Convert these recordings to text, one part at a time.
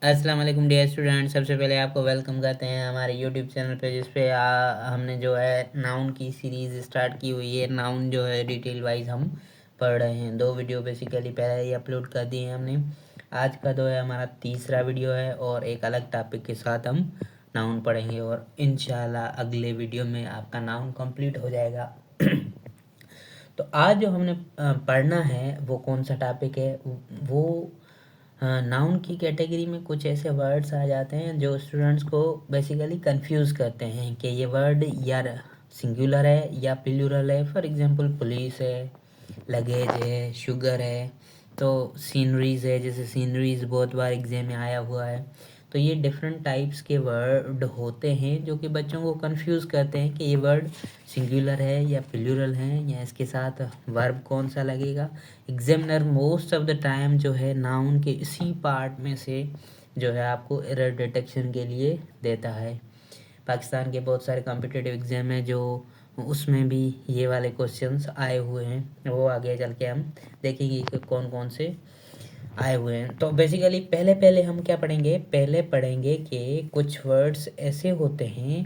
अस्सलाम वालेकुम dear student. सबसे पहले आपको वेलकम करते हैं हमारे यूट्यूब चैनल पे, जिस पे हमने जो है नाउन की सीरीज़ स्टार्ट की हुई है। नाउन जो है डिटेल वाइज हम पढ़ रहे हैं। 2 वीडियो बेसिकली पहले ही अपलोड कर दिए हैं हमने। आज का जो है हमारा तीसरा वीडियो है और एक अलग टॉपिक के साथ हम नाउन पढ़ेंगे और इंशाल्लाह अगले वीडियो में आपका नाउन कंप्लीट हो जाएगा। तो आज जो हमने पढ़ना है वो कौन सा टॉपिक है? वो नाउन की कैटेगरी में कुछ ऐसे वर्ड्स आ जाते हैं जो स्टूडेंट्स को बेसिकली कंफ्यूज करते हैं कि ये वर्ड या सिंगुलर है या प्लूरल है। फॉर एग्जांपल पुलिस है, लगेज है, शुगर है, तो सीनरीज है। जैसे सीनरीज बहुत बार एग्जाम में आया हुआ है। तो ये डिफरेंट टाइप्स के वर्ड होते हैं जो कि बच्चों को कंफ्यूज करते हैं कि ये वर्ड सिंगुलर है या प्लूरल है या इसके साथ वर्ब कौन सा लगेगा। Examiner most of the time जो है नाउन के इसी पार्ट में से जो है आपको एरर डिटेक्शन के लिए देता है। पाकिस्तान के बहुत सारे कॉम्पिटिटिव एग्ज़ाम हैं जो उसमें भी ये वाले क्वेश्चंस आए हुए हैं। वो आगे चल के हम देखेंगे कि कौन कौन से आए हुए हैं। तो बेसिकली पहले पहले हम क्या पढ़ेंगे? पहले पढ़ेंगे कि कुछ वर्ड्स ऐसे होते हैं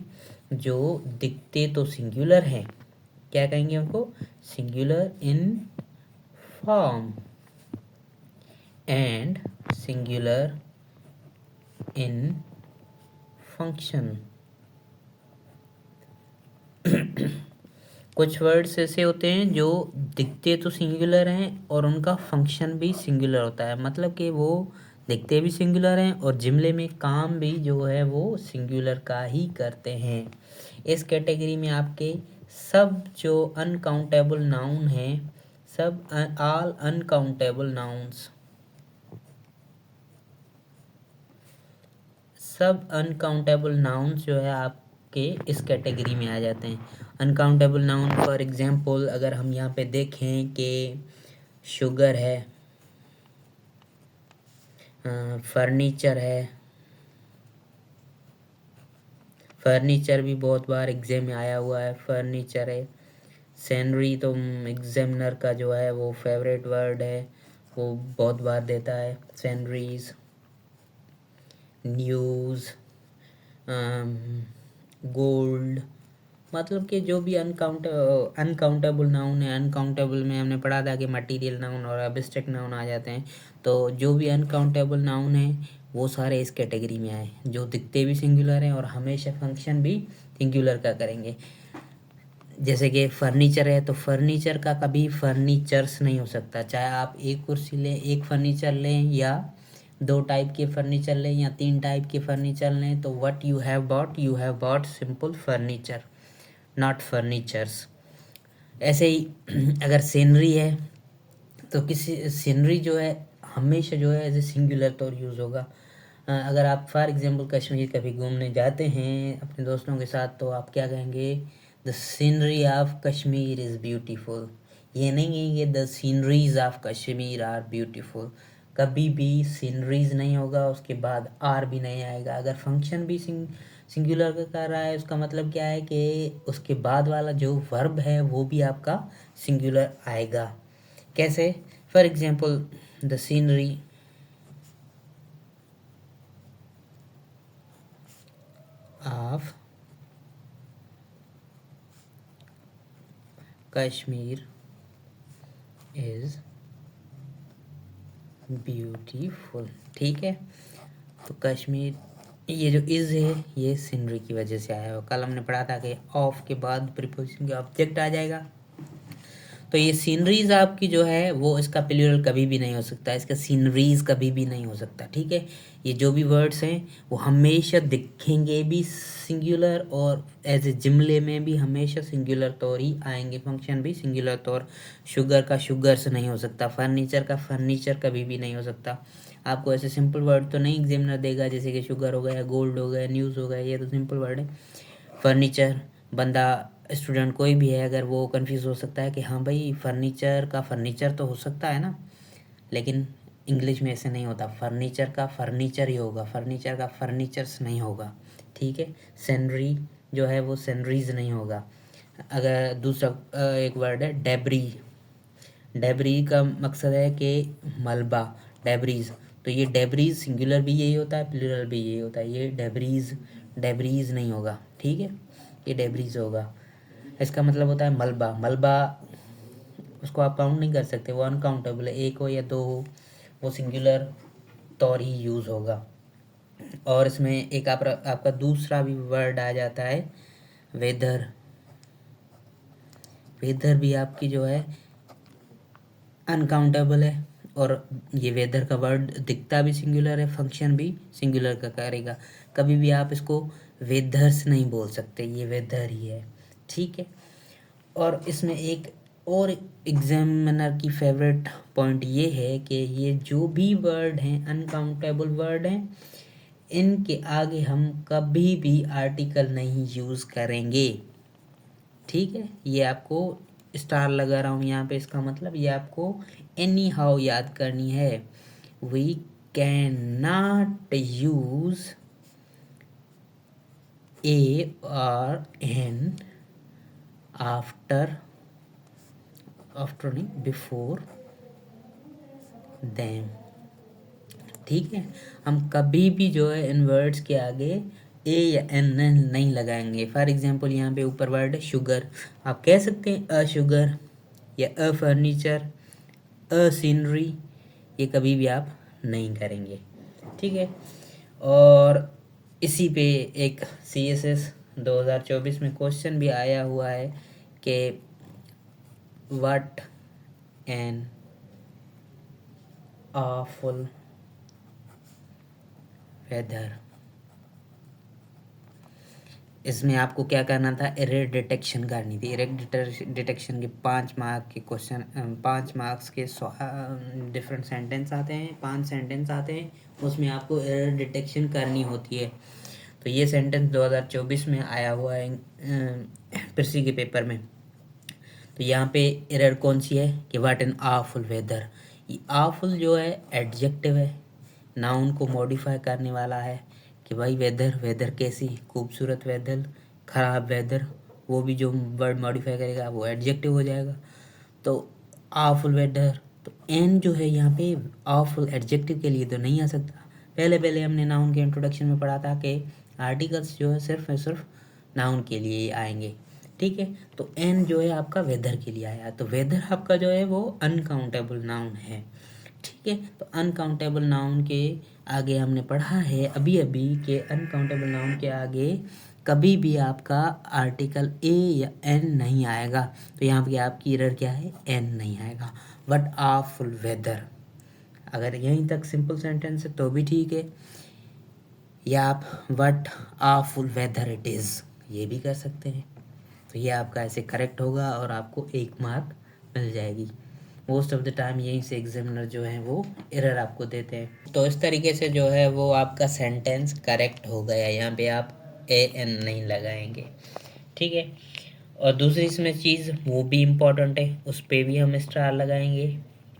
जो दिखते तो सिंगुलर हैं। क्या कहेंगे उनको? Singular in form and singular in function. कुछ वर्ड्स ऐसे होते हैं जो दिखते तो सिंगुलर हैं और उनका फंक्शन भी सिंगुलर होता है। मतलब कि वो दिखते भी सिंगुलर हैं और जुमले में काम भी जो है वो सिंगुलर का ही करते हैं। इस कैटेगरी में आपके सब जो अनकाउंटेबल नाउन हैं, सब ऑल अनकाउंटेबल नाउन्स, सब अनकाउंटेबल नाउन्स जो है आपके इस कैटेगरी में आ जाते हैं। अनकाउंटेबल नाउन फॉर एग्जांपल अगर हम यहाँ पे देखें कि शुगर है, फर्नीचर है। फर्नीचर भी बहुत बार एग्जाम में आया हुआ है। फर्नीचर है। सैनरी तो एग्जामिनर का जो है वो फेवरेट वर्ड है, वो बहुत बार देता है। सैनरीज, न्यूज़, गोल्ड, मतलब कि जो भी अनकाउंटेबल नाउन है। अनकाउंटेबल में हमने पढ़ा था कि मटेरियल नाउन और एब्स्ट्रैक्ट नाउन आ जाते हैं। तो जो भी अनकाउंटेबल नाउन है वो सारे इस कैटेगरी में आए, जो दिखते भी सिंगुलर हैं और हमेशा फंक्शन भी सिंगुलर का करेंगे। जैसे कि फर्नीचर है तो फर्नीचर का कभी फर्नीचर्स नहीं हो सकता। चाहे आप एक कुर्सी लें, एक फर्नीचर लें, या 2 टाइप के फर्नीचर लें या 3 टाइप के फर्नीचर लें, तो what you have bot simple furniture, not furnitures. ऐसे ही अगर सीनरी है तो किसी सीनरी जो है हमेशा जो है एज ए सिंगुलर तौर यूज़ होगा। अगर आप फॉर एग्जांपल कश्मीर कभी घूमने जाते हैं अपने दोस्तों के साथ, तो आप क्या कहेंगे? The scenery of Kashmir is beautiful. ये नहीं कहेंगे the sceneries of Kashmir are beautiful. कभी भी सीनरीज नहीं होगा, उसके बाद आर भी नहीं आएगा। अगर फंक्शन भी सिंगुलर का कर रहा है, उसका मतलब क्या है कि उसके बाद वाला जो वर्ब है वो भी आपका सिंगुलर आएगा। कैसे? For example the scenery of Kashmir is beautiful. ठीक है, तो कश्मीर, ये जो इज़ है ये सीनरी की वजह से आया है। कल हमने पढ़ा था कि ऑफ के बाद प्रीपोजिशन के ऑब्जेक्ट आ जाएगा। तो ये सीनरीज आपकी जो है वो इसका प्लूरल कभी भी नहीं हो सकता, इसका सीनरीज कभी भी नहीं हो सकता। ठीक है, ये जो भी वर्ड्स हैं वो हमेशा दिखेंगे भी सिंगुलर और एज ए जुमले में भी हमेशा सिंगुलर तौर ही आएंगे, फंक्शन भी सिंगुलर तौर। शुगर का शुगर्स नहीं हो सकता, फर्नीचर का फर्नीचर कभी भी नहीं हो सकता। आपको ऐसे सिंपल वर्ड तो नहीं एग्जामिनर देगा जैसे कि शुगर हो गया, गोल्ड हो गया, न्यूज़ हो गया, ये तो सिंपल वर्ड है। फर्नीचर, बंदा स्टूडेंट कोई भी है अगर वो कंफ्यूज हो सकता है कि हाँ भाई फर्नीचर का फर्नीचर तो हो सकता है ना, लेकिन इंग्लिश में ऐसे नहीं होता। फर्नीचर का फर्नीचर ही होगा, फर्नीचर का फर्नीचर्स नहीं होगा। ठीक है, सैनरी जो है वो सैनरीज नहीं होगा। अगर दूसरा एक वर्ड है डेबरी। डेबरी का मकसद है कि मलबा, डेबरीज। तो ये डेब्रीज सिंगुलर भी यही होता है, प्लूरल भी यही होता है। ये डेब्रीज नहीं होगा, ठीक है, ये डेब्रीज होगा। इसका मतलब होता है मलबा। मलबा उसको आप काउंट नहीं कर सकते, वो अनकाउंटेबल है, एक हो या दो हो, वो सिंगुलर तौर ही यूज़ होगा। और इसमें एक आपका दूसरा भी वर्ड आ जाता है वेदर। वेदर भी आपकी जो है अनकाउंटेबल है, और ये वेदर का वर्ड दिखता भी सिंगुलर है, फंक्शन भी सिंगुलर का करेगा। कभी भी आप इसको वेदर्स नहीं बोल सकते, ये वेदर ही है, ठीक है। और इसमें एक और एग्जामिनर की फेवरेट पॉइंट ये है कि ये जो भी वर्ड हैं अनकाउंटेबल वर्ड हैं, इनके आगे हम कभी भी आर्टिकल नहीं यूज़ करेंगे, ठीक है। ये आपको स्टार लगा रहा हूँ यहाँ पे, इसका मतलब ये आपको एनी हाउ याद करनी है। वी कैन नॉट यूज ए और एन आफ्टर नहीं, बिफोर देम, ठीक है। हम कभी भी जो है इन वर्ड्स के आगे ए या एन नहीं लगाएंगे। फॉर एग्जांपल यहाँ पे ऊपर वर्ड है शुगर, आप कह सकते हैं अ शुगर या अ फर्नीचर, अ सीनरी, ये कभी भी आप नहीं करेंगे, ठीक है। और इसी पे एक CSS 2024 में क्वेश्चन भी आया हुआ है कि व्हाट एन awful वेदर। इसमें आपको क्या करना था, एरर डिटेक्शन करनी थी। एरर डिटेक्शन के 5 मार्क के क्वेश्चन, 5 मार्क्स के डिफरेंट सेंटेंस आते हैं, 5 सेंटेंस आते हैं, उसमें आपको एरर डिटेक्शन करनी होती है। तो ये सेंटेंस 2024 में आया हुआ है कृषि के पेपर में। तो यहाँ पे एरर कौन सी है कि व्हाट एन आवफुल वेदर। ये आवफुल जो है एडजेक्टिव है, नाउन को मॉडिफाई करने वाला है कि भाई वेदर कैसी, खूबसूरत वेदर, ख़राब वेदर, वो भी जो वर्ड मॉडिफाई करेगा वो एडजेक्टिव हो जाएगा। तो आवफुल वेदर, तो एन जो है यहाँ पे आवफुल एडजेक्टिव के लिए तो नहीं आ सकता। पहले हमने नाउन के इंट्रोडक्शन में पढ़ा था कि आर्टिकल्स जो है सिर्फ और सिर्फ नाउन के लिए ही आएंगे, ठीक है। तो एन जो है आपका वेदर के लिए आया, तो वेदर आपका जो है वो अनकाउंटेबल नाउन है, ठीक है। तो अनकाउंटेबल नाउन के आगे हमने पढ़ा है अभी अभी कि अनकाउंटेबल नाउन के आगे कभी भी आपका आर्टिकल ए या एन नहीं आएगा। तो यहाँ पे आपकी एरर क्या है, एन नहीं आएगा। व्हाट आवफुल वेदर, अगर यहीं तक सिंपल सेंटेंस है तो भी ठीक है, या आप what awful whether it is ये भी कर सकते हैं। तो ये आपका ऐसे करेक्ट होगा और आपको 1 मार्क मिल जाएगी। मोस्ट ऑफ द टाइम यहीं से एग्जामिनर जो है वो एरर आपको देते हैं। तो इस तरीके से जो है वो आपका सेंटेंस करेक्ट हो गया, यहाँ पे आप ए एन नहीं लगाएंगे, ठीक है। और दूसरी इसमें चीज़ वो भी इम्पोर्टेंट है, उस पर भी हम स्टार लगाएंगे।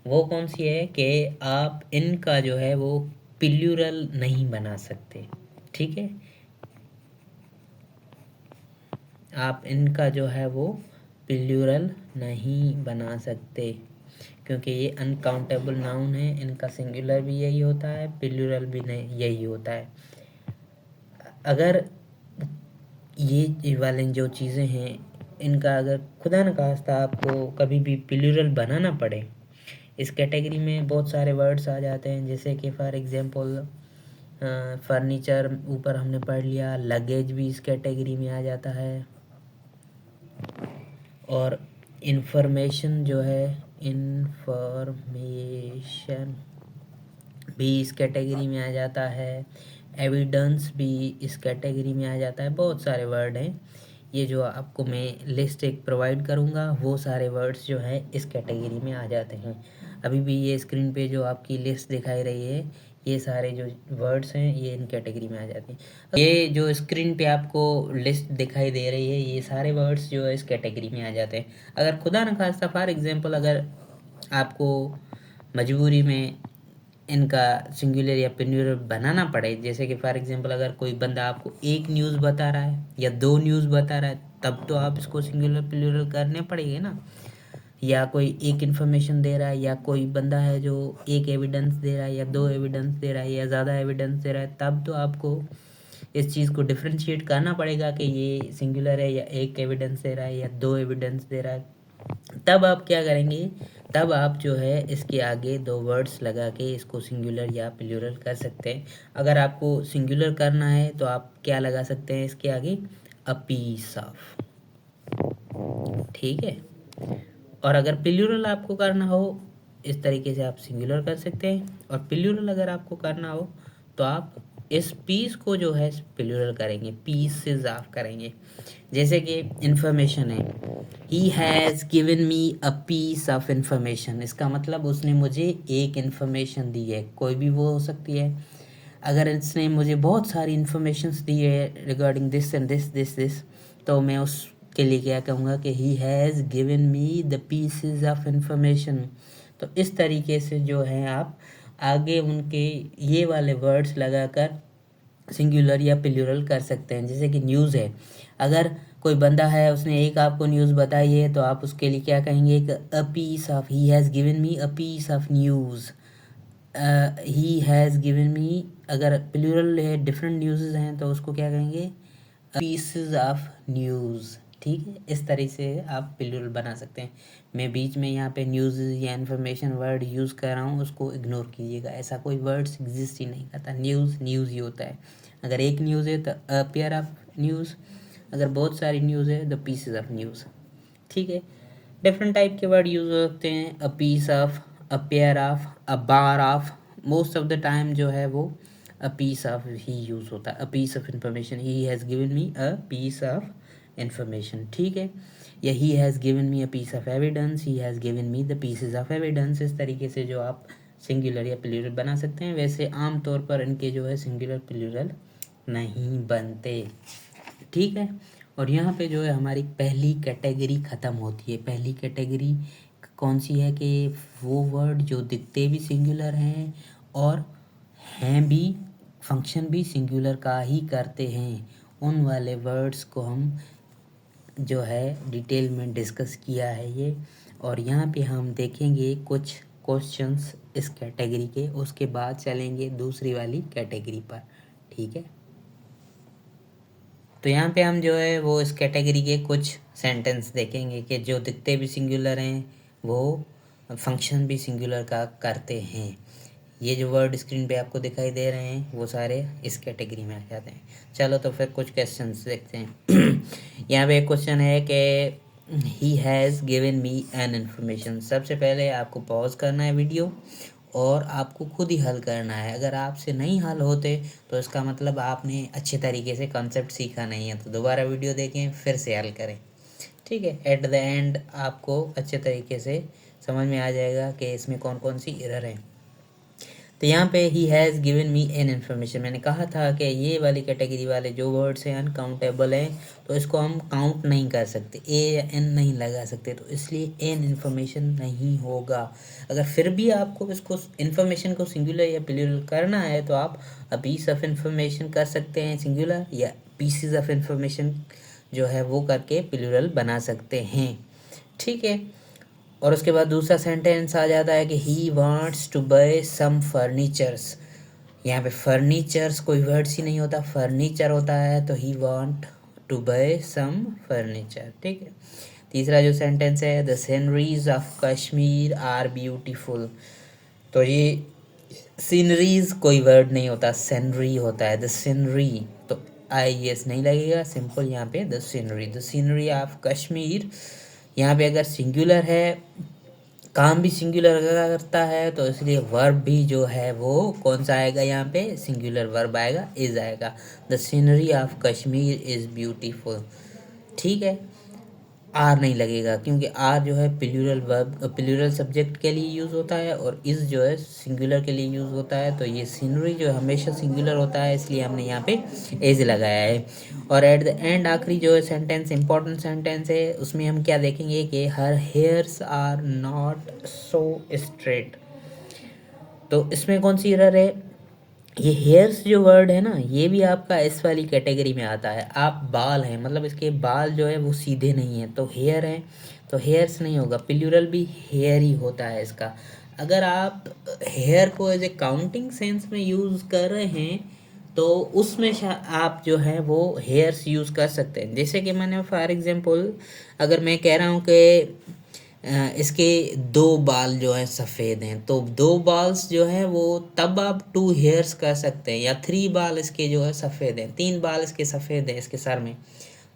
वो कौन सी है कि आप इनका जो है वो प्लूरल नहीं बना सकते, ठीक है। आप इनका जो है वो प्लूरल नहीं बना सकते, क्योंकि ये अनकाउंटेबल नाउन है, इनका सिंगुलर भी यही होता है, प्लूरल भी नहीं यही होता है। अगर ये वाले जो चीज़ें हैं इनका अगर खुदा न खास्ता आपको कभी भी प्लूरल बनाना पड़े, इस कैटेगरी में बहुत सारे वर्ड्स आ जाते हैं, जैसे कि फॉर एग्जांपल फर्नीचर ऊपर हमने पढ़ लिया, लगेज भी इस कैटेगरी में आ जाता है, और इंफॉर्मेशन जो है इंफॉर्मेशन भी इस कैटेगरी में आ जाता है, एविडेंस भी इस कैटेगरी में आ जाता है। बहुत सारे वर्ड हैं, ये जो आपको मैं लिस्ट एक प्रोवाइड करूँगा वो सारे वर्ड्स जो है इस कैटेगरी में आ जाते हैं। अभी भी ये स्क्रीन पे जो आपकी लिस्ट दिखाई रही है, ये सारे जो वर्ड्स हैं ये इन कैटेगरी में आ जाते हैं। ये जो स्क्रीन पे आपको लिस्ट दिखाई दे रही है ये सारे वर्ड्स जो है इस कैटेगरी में आ जाते हैं। अगर खुदा न खास्ता फॉर एग्जांपल अगर आपको मजबूरी में इनका सिंगुलर या प्लूरल बनाना पड़े, जैसे कि फॉर एग्जांपल अगर कोई बंदा आपको एक न्यूज़ बता रहा है या 2 न्यूज़ बता रहा है, तब तो आप इसको सिंगुलर प्लूरल करने पड़ेंगे ना। या कोई एक इन्फॉर्मेशन दे रहा है, या कोई बंदा है जो एक एविडेंस दे रहा है या दो एविडेंस दे रहा है या ज़्यादा एविडेंस दे रहा है, तब तो आपको इस चीज़ को डिफ्रेंशिएट करना पड़ेगा कि ये सिंगुलर है या एक एविडेंस दे रहा है या दो एविडेंस दे रहा है। तब आप क्या करेंगे, तब आप जो है इसके आगे दो वर्ड्स लगा के इसको सिंगुलर या प्लूरल कर सकते हैं। अगर आपको सिंगुलर करना है तो आप क्या लगा सकते हैं इसके आगे, अ पीस ऑफ, ठीक है। और अगर प्लूरल आपको करना हो इस तरीके से आप सिंगुलर कर सकते हैं, और प्लूरल अगर आपको करना हो तो आप इस पीस को जो है प्लूरल करेंगे, पीसेस ऑफ करेंगे। जैसे कि इंफॉर्मेशन है, he has given me a piece of information, इसका मतलब उसने मुझे एक इन्फॉर्मेशन दी है, कोई भी वो हो सकती है। अगर इसने मुझे बहुत सारी इन्फॉर्मेशंस दी है regarding this and this this this, तो मैं उसके लिए क्या कहूँगा कि ही has given me the pieces of information. तो इस तरीके से जो है आप आगे उनके ये वाले वर्ड्स लगाकर सिंगुलर या प्लूरल कर सकते हैं। जैसे कि न्यूज़ है, अगर कोई बंदा है उसने एक आपको न्यूज़ बताई है तो आप उसके लिए क्या कहेंगे, एक a piece of, he has given me a piece of news. He has given me, अगर प्लूरल है डिफरेंट न्यूज़ हैं तो उसको क्या कहेंगे, पीसेस ऑफ न्यूज़, ठीक है। इस तरह से आप प्लूरल बना सकते हैं। मैं बीच में यहाँ पे न्यूज़ या इन्फॉर्मेशन वर्ड यूज़ कर रहा हूँ, उसको इग्नोर कीजिएगा, ऐसा कोई वर्ड्स एग्जिस्ट ही नहीं करता। न्यूज़ न्यूज़ ही होता है। अगर एक न्यूज़ है तो अ पेयर ऑफ न्यूज़, अगर बहुत सारी न्यूज़ है द पीसेस ऑफ न्यूज़, ठीक है। डिफरेंट टाइप के वर्ड यूज़ हो सकते हैं, a piece of, a pair of, a bar of. Most of the time जो है वो अ पीस ऑफ ही यूज़ होता है, a piece of information, he has given me a piece of information, ठीक है। या he has given me a piece of evidence, he has given me the pieces of evidence. इस तरीके से जो आप सिंगुलर या प्लूरल बना सकते हैं। वैसे आम तौर पर इनके जो है सिंगुलर प्लूरल नहीं बनते, ठीक है। और यहाँ पे जो है हमारी पहली कैटेगरी ख़त्म होती है। पहली कैटेगरी कौन सी है कि वो वर्ड जो दिखते भी सिंगुलर हैं और हैं भी, फंक्शन भी सिंगुलर का ही करते हैं, उन वाले वर्ड्स को हम जो है डिटेल में डिस्कस किया है ये। और यहाँ पे हम देखेंगे कुछ क्वेश्चंस इस कैटेगरी के, उसके बाद चलेंगे दूसरी वाली कैटेगरी पर, ठीक है। तो यहाँ पे हम जो है वो इस कैटेगरी के कुछ सेंटेंस देखेंगे कि जो दिखते भी सिंगुलर हैं वो फंक्शन भी सिंगुलर का करते हैं। ये जो वर्ड स्क्रीन पे आपको दिखाई दे रहे हैं वो सारे इस कैटेगरी में आ जाते हैं। चलो तो फिर कुछ क्वेश्चंस देखते हैं। यहाँ पे एक क्वेश्चन है कि ही has given me an information. सबसे पहले आपको पॉज करना है वीडियो और आपको खुद ही हल करना है। अगर आपसे नहीं हल होते तो इसका मतलब आपने अच्छे तरीके से कॉन्सेप्ट सीखा नहीं है, तो दोबारा वीडियो देखें फिर से हल करें, ठीक है। एट द एंड आपको अच्छे तरीके से समझ में आ जाएगा कि इसमें कौन कौन सी एरर है। तो यहाँ पे ही has given me an information, मैंने कहा था कि ये वाली कैटेगरी वाले जो वर्ड्स हैं अनकाउंटेबल हैं, तो इसको हम काउंट नहीं कर सकते, ए या एन नहीं लगा सकते, तो इसलिए एन इन्फॉर्मेशन नहीं होगा। अगर फिर भी आपको इसको इन्फॉर्मेशन को सिंगुलर या प्लूरल करना है तो आप अ पीस ऑफ इन्फॉर्मेशन कर सकते हैं सिंगुलर, या पीसेस ऑफ इन्फॉर्मेशन जो है वो करके प्लूरल बना सकते हैं, ठीक है। और उसके बाद दूसरा सेंटेंस आ जाता है कि he wants to buy some furnitures. यहाँ पे फर्नीचर्स कोई वर्ड्स ही नहीं होता, फर्नीचर होता है, तो he want to buy some furniture, ठीक है। तीसरा जो सेंटेंस है, the sceneries of Kashmir are beautiful. तो ये सीनरीज कोई वर्ड नहीं होता, सीनरी होता है, द सीनरी। तो आई एस नहीं लगेगा, सिंपल यहाँ पे the scenery, the scenery of Kashmir. यहाँ पे अगर सिंगुलर है, काम भी सिंगुलर करता है, तो इसलिए वर्ब भी जो है वो कौन सा आएगा, यहाँ पे सिंगुलर वर्ब आएगा, इज आएगा। The scenery of Kashmir is beautiful, ठीक है। आर नहीं लगेगा क्योंकि आर जो है प्लूरल वर्ब, प्लूरल सब्जेक्ट के लिए यूज़ होता है, और इस जो है सिंगुलर के लिए यूज़ होता है। तो ये सीनरी जो हमेशा सिंगुलर होता है, इसलिए हमने यहाँ पे एज लगाया है। और एट द एंड आखिरी जो है सेंटेंस, इंपॉर्टेंट सेंटेंस है, उसमें हम क्या देखेंगे कि her hairs are not so straight. तो इसमें कौन सी एरर है, ये हेयर्स जो वर्ड है ना, ये भी आपका इस वाली कैटेगरी में आता है। आप बाल हैं, मतलब इसके बाल जो है वो सीधे नहीं है, तो हेयर है, तो हेयर्स नहीं होगा, प्लूरल भी हेयर ही होता है इसका। अगर आप हेयर को एज ए काउंटिंग सेंस में यूज़ कर रहे हैं तो उसमें आप जो है वो हेयर्स यूज़ कर सकते हैं। जैसे कि मैंने फॉर एग्जांपल अगर मैं कह रहा हूँ कि इसके 2 बाल जो है सफ़ेद हैं, तो 2 बाल्स जो है वो तब आप 2 हेयर्स कर सकते हैं, या 3 बाल इसके जो है सफ़ेद हैं, 3 बाल इसके सफ़ेद हैं इसके सर में,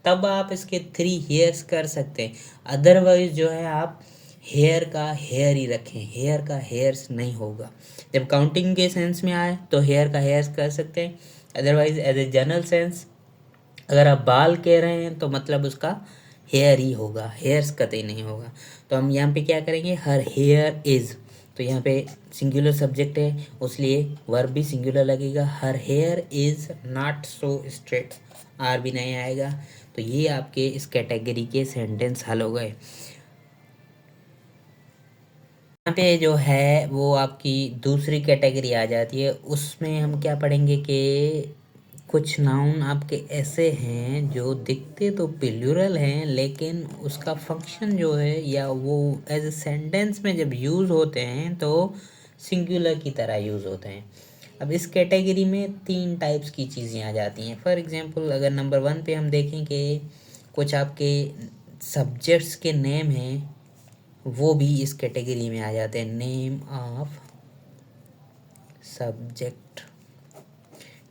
तब आप इसके 3 हेयर्स कर सकते हैं। अदरवाइज जो है आप हेयर का हेयर ही रखें, हेयर का हेयर्स नहीं होगा। जब काउंटिंग के सेंस में आए तो हेयर का हेयर्स कर सकते हैं, otherwise as a general sense अगर आप बाल कह रहे हैं तो मतलब उसका हेयर ही होगा, हेयर्स कतई नहीं होगा। तो हम यहाँ पे क्या करेंगे, हर हेयर इज़, तो यहाँ पे सिंगुलर सब्जेक्ट है उसलिए वर्ब भी सिंगुलर लगेगा। Her hair is not so straight, are भी नहीं आएगा। तो ये आपके इस कैटेगरी के सेंटेंस हल हो गए। यहाँ पे जो है वो आपकी दूसरी कैटेगरी आ जाती है, उसमें हम क्या पढ़ेंगे कि कुछ नाउन आपके ऐसे हैं जो दिखते तो प्लूरल हैं लेकिन उसका फंक्शन जो है या वो एज ए सेंटेंस में जब यूज़ होते हैं तो सिंगुलर की तरह यूज़ होते हैं। अब इस कैटेगरी में 3 टाइप्स की चीज़ें आ जाती हैं। फॉर एग्जांपल अगर नंबर 1 पे हम देखें कि कुछ आपके सब्जेक्ट्स के नेम हैं, वो भी इस कैटेगरी में आ जाते हैं, नेम ऑफ सब्जेक्ट।